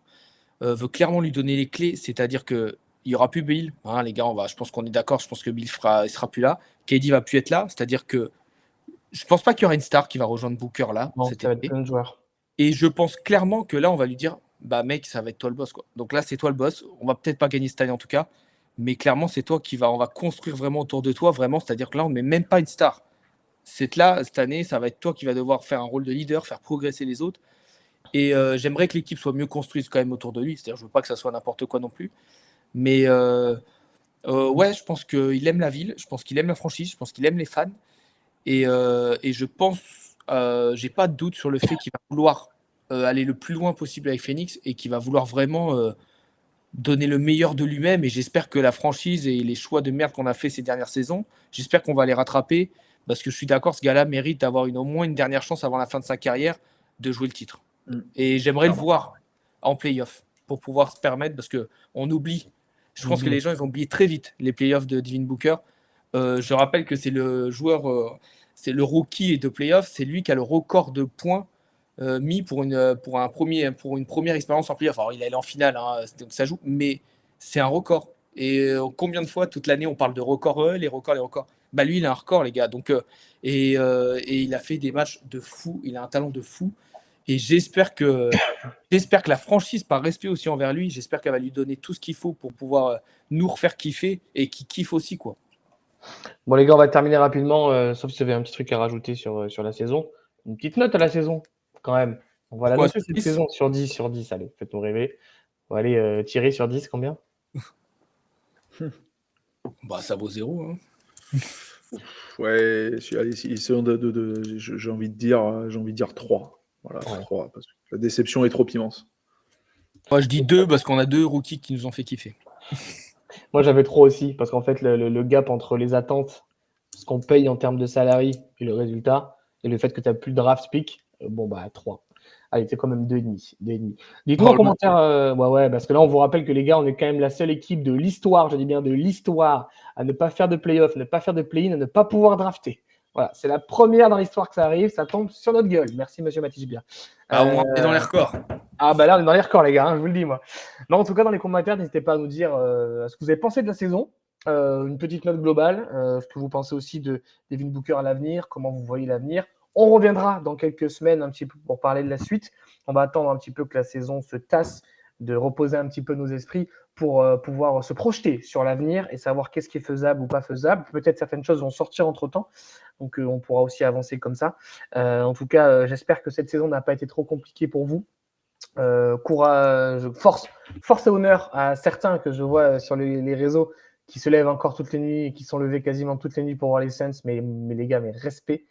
S2: veut clairement lui donner les clés, c'est-à-dire qu'il n'y aura plus Bill, hein, les gars, je pense qu'on est d'accord, je pense que Bill il sera plus là, KD va plus être là, c'est-à-dire que je pense pas qu'il y aura une star qui va rejoindre Booker là,
S1: non, ça va être plein de joueurs.
S2: Et je pense clairement que là, on va lui dire, bah mec, ça va être toi le boss, quoi. Donc là, c'est toi le boss, on va peut-être pas gagner cette année en tout cas, mais clairement, c'est toi on va construire vraiment autour de toi, vraiment, c'est-à-dire que là, on ne met même pas une star. Cette année, ça va être toi qui va devoir faire un rôle de leader, faire progresser les autres. Et j'aimerais que l'équipe soit mieux construite quand même autour de lui. C'est-à-dire, je veux pas que ça soit n'importe quoi non plus. Mais ouais, je pense qu'il aime la ville, je pense qu'il aime la franchise, je pense qu'il aime les fans. Et je pense, j'ai pas de doute sur le fait qu'il va vouloir aller le plus loin possible avec Phoenix et qu'il va vouloir vraiment donner le meilleur de lui-même. Et j'espère que la franchise et les choix de merde qu'on a fait ces dernières saisons, j'espère qu'on va les rattraper. Parce que je suis d'accord, ce gars-là mérite d'avoir au moins une dernière chance avant la fin de sa carrière de jouer le titre. Et j'aimerais le voir en play-off pour pouvoir se permettre, parce qu'on oublie, je pense que les gens ils ont oublié très vite les play-offs de Devin Booker. Je rappelle que c'est le joueur, c'est le rookie de play-off, c'est lui qui a le record de points mis pour une première expérience en play-off. Alors il est allé en finale, hein, donc ça joue, mais c'est un record. Et combien de fois toute l'année on parle de records, les records. Bah lui il a un record les gars. Donc et il a fait des matchs de fou, il a un talent de fou. Et j'espère que la franchise, par respect aussi envers lui, j'espère qu'elle va lui donner tout ce qu'il faut pour pouvoir nous refaire kiffer et qu'il kiffe aussi, quoi.
S1: Bon, les gars, on va terminer rapidement, sauf si vous avez un petit truc à rajouter sur la saison. Une petite note à la saison. quand même. On va la
S2: Pourquoi
S1: noter
S2: sur
S1: cette
S2: 10?
S1: saison sur 10. Allez, faites-nous rêver. On va aller Thierry sur 10, combien?
S2: Bah, ça vaut 0. Hein.
S3: Ouais, allez, j'ai envie de dire 3. Voilà,
S1: Ouais.
S3: 3, parce que la déception est trop immense.
S2: Moi, je dis 2 parce qu'on a 2 rookies qui nous ont fait kiffer.
S1: Moi, j'avais 3 aussi, parce qu'en fait, le gap entre les attentes, ce qu'on paye en termes de salary et le résultat, et le fait que tu n'as plus de draft pick, 3. Allez, c'est quand même 2,5. Dites-nous en commentaire, ouais, parce que là, on vous rappelle que les gars, on est quand même la seule équipe de l'histoire, je dis bien de l'histoire, à ne pas faire de playoff, ne pas faire de play-in, à ne pas pouvoir drafter. Voilà, c'est la première dans l'histoire que ça arrive, ça tombe sur notre gueule. Merci, monsieur Mathis Bien.
S2: On est dans les records.
S1: Ah bah là, on est dans les records, les gars, je vous le dis, moi. Non, en tout cas, dans les commentaires, n'hésitez pas à nous dire ce que vous avez pensé de la saison, une petite note globale, ce que vous pensez aussi de Devin Booker à l'avenir, comment vous voyez l'avenir. On reviendra dans quelques semaines un petit peu pour parler de la suite. On va attendre un petit peu que la saison se tasse, de reposer un petit peu nos esprits pour pouvoir se projeter sur l'avenir et savoir qu'est-ce qui est faisable ou pas faisable. Peut-être certaines choses vont sortir entre-temps, donc on pourra aussi avancer comme ça. En tout cas, j'espère que cette saison n'a pas été trop compliquée pour vous. Courage, force et honneur à certains que je vois sur les réseaux qui se lèvent encore toutes les nuits et qui sont levés quasiment toutes les nuits pour voir les Suns, mais les gars, mais respect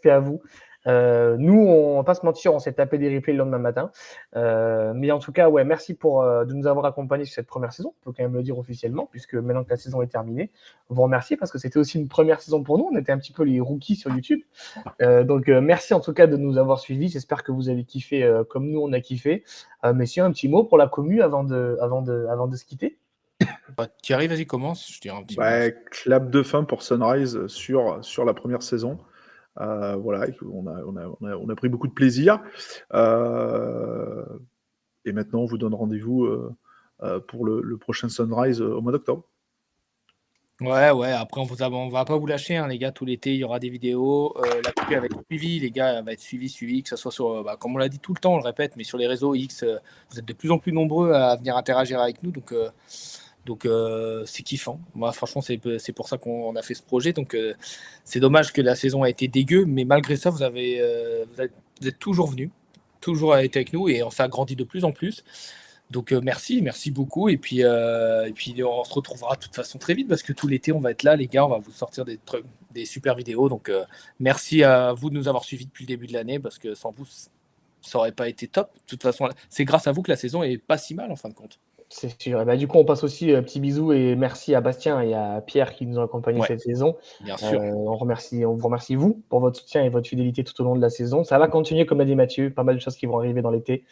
S1: à vous. Nous, on va pas se mentir, on s'est tapé des replays le lendemain matin. Mais en tout cas, ouais, merci de nous avoir accompagnés sur cette première saison. On peut quand même le dire officiellement, puisque maintenant que la saison est terminée, on vous remercie parce que c'était aussi une première saison pour nous. On était un petit peu les rookies sur YouTube. Donc, merci en tout cas de nous avoir suivis. J'espère que vous avez kiffé comme nous, on a kiffé. Messieurs, un petit mot pour la commu avant de se quitter.
S2: Thierry, vas-y, commence. Je dirais un petit mot.
S3: Clap de fin pour Sunrise sur la première saison. Voilà, on a pris beaucoup de plaisir. Et maintenant, on vous donne rendez-vous pour le prochain Sunrise au mois d'octobre.
S2: Ouais, après, on va pas vous lâcher, hein, les gars, tout l'été, il y aura des vidéos. La coupe va être suivie, les gars, elle va être suivie, que ce soit sur, comme on l'a dit tout le temps, on le répète, mais sur les réseaux X, vous êtes de plus en plus nombreux à venir interagir avec nous, donc c'est kiffant. Moi, franchement, c'est pour ça qu'on a fait ce projet. Donc, c'est dommage que la saison a été dégueu, mais malgré ça, vous êtes toujours venus, toujours été avec nous, et on s'est agrandi de plus en plus. Donc, merci beaucoup. Et puis, on se retrouvera de toute façon très vite parce que tout l'été, on va être là, les gars. On va vous sortir des super vidéos. Donc, merci à vous de nous avoir suivis depuis le début de l'année parce que sans vous, ça n'aurait pas été top. De toute façon, c'est grâce à vous que la saison est pas si mal en fin de compte.
S1: C'est sûr. Et du coup, on passe aussi petit bisou et merci à Bastien et à Pierre qui nous ont accompagnés cette saison.
S2: Bien sûr.
S1: On vous remercie vous pour votre soutien et votre fidélité tout au long de la saison. Ça va continuer, comme a dit Mathieu, pas mal de choses qui vont arriver dans l'été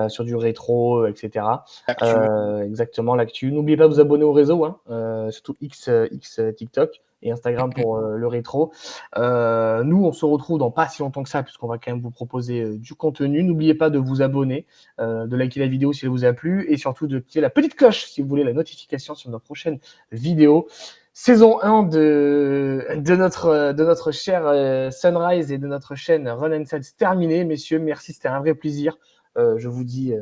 S1: sur du rétro, etc. Exactement, l'actu. N'oubliez pas de vous abonner au réseau, surtout X TikTok et Instagram pour le rétro. Nous, on se retrouve dans pas si longtemps que ça, puisqu'on va quand même vous proposer du contenu. N'oubliez pas de vous abonner, de liker la vidéo si elle vous a plu, et surtout de cliquer la petite cloche si vous voulez la notification sur nos prochaines vidéos. Saison 1 de notre cher Sunrise et de notre chaîne Run & Sets terminée. Messieurs, merci, c'était un vrai plaisir. Je vous dis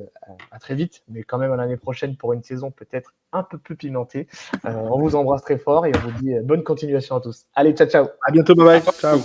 S1: à très vite, mais quand même à l'année prochaine pour une saison peut-être un peu plus pimentée. On vous embrasse très fort et on vous dit bonne continuation à tous. Allez, ciao.
S3: À bientôt, bye bye. Ciao.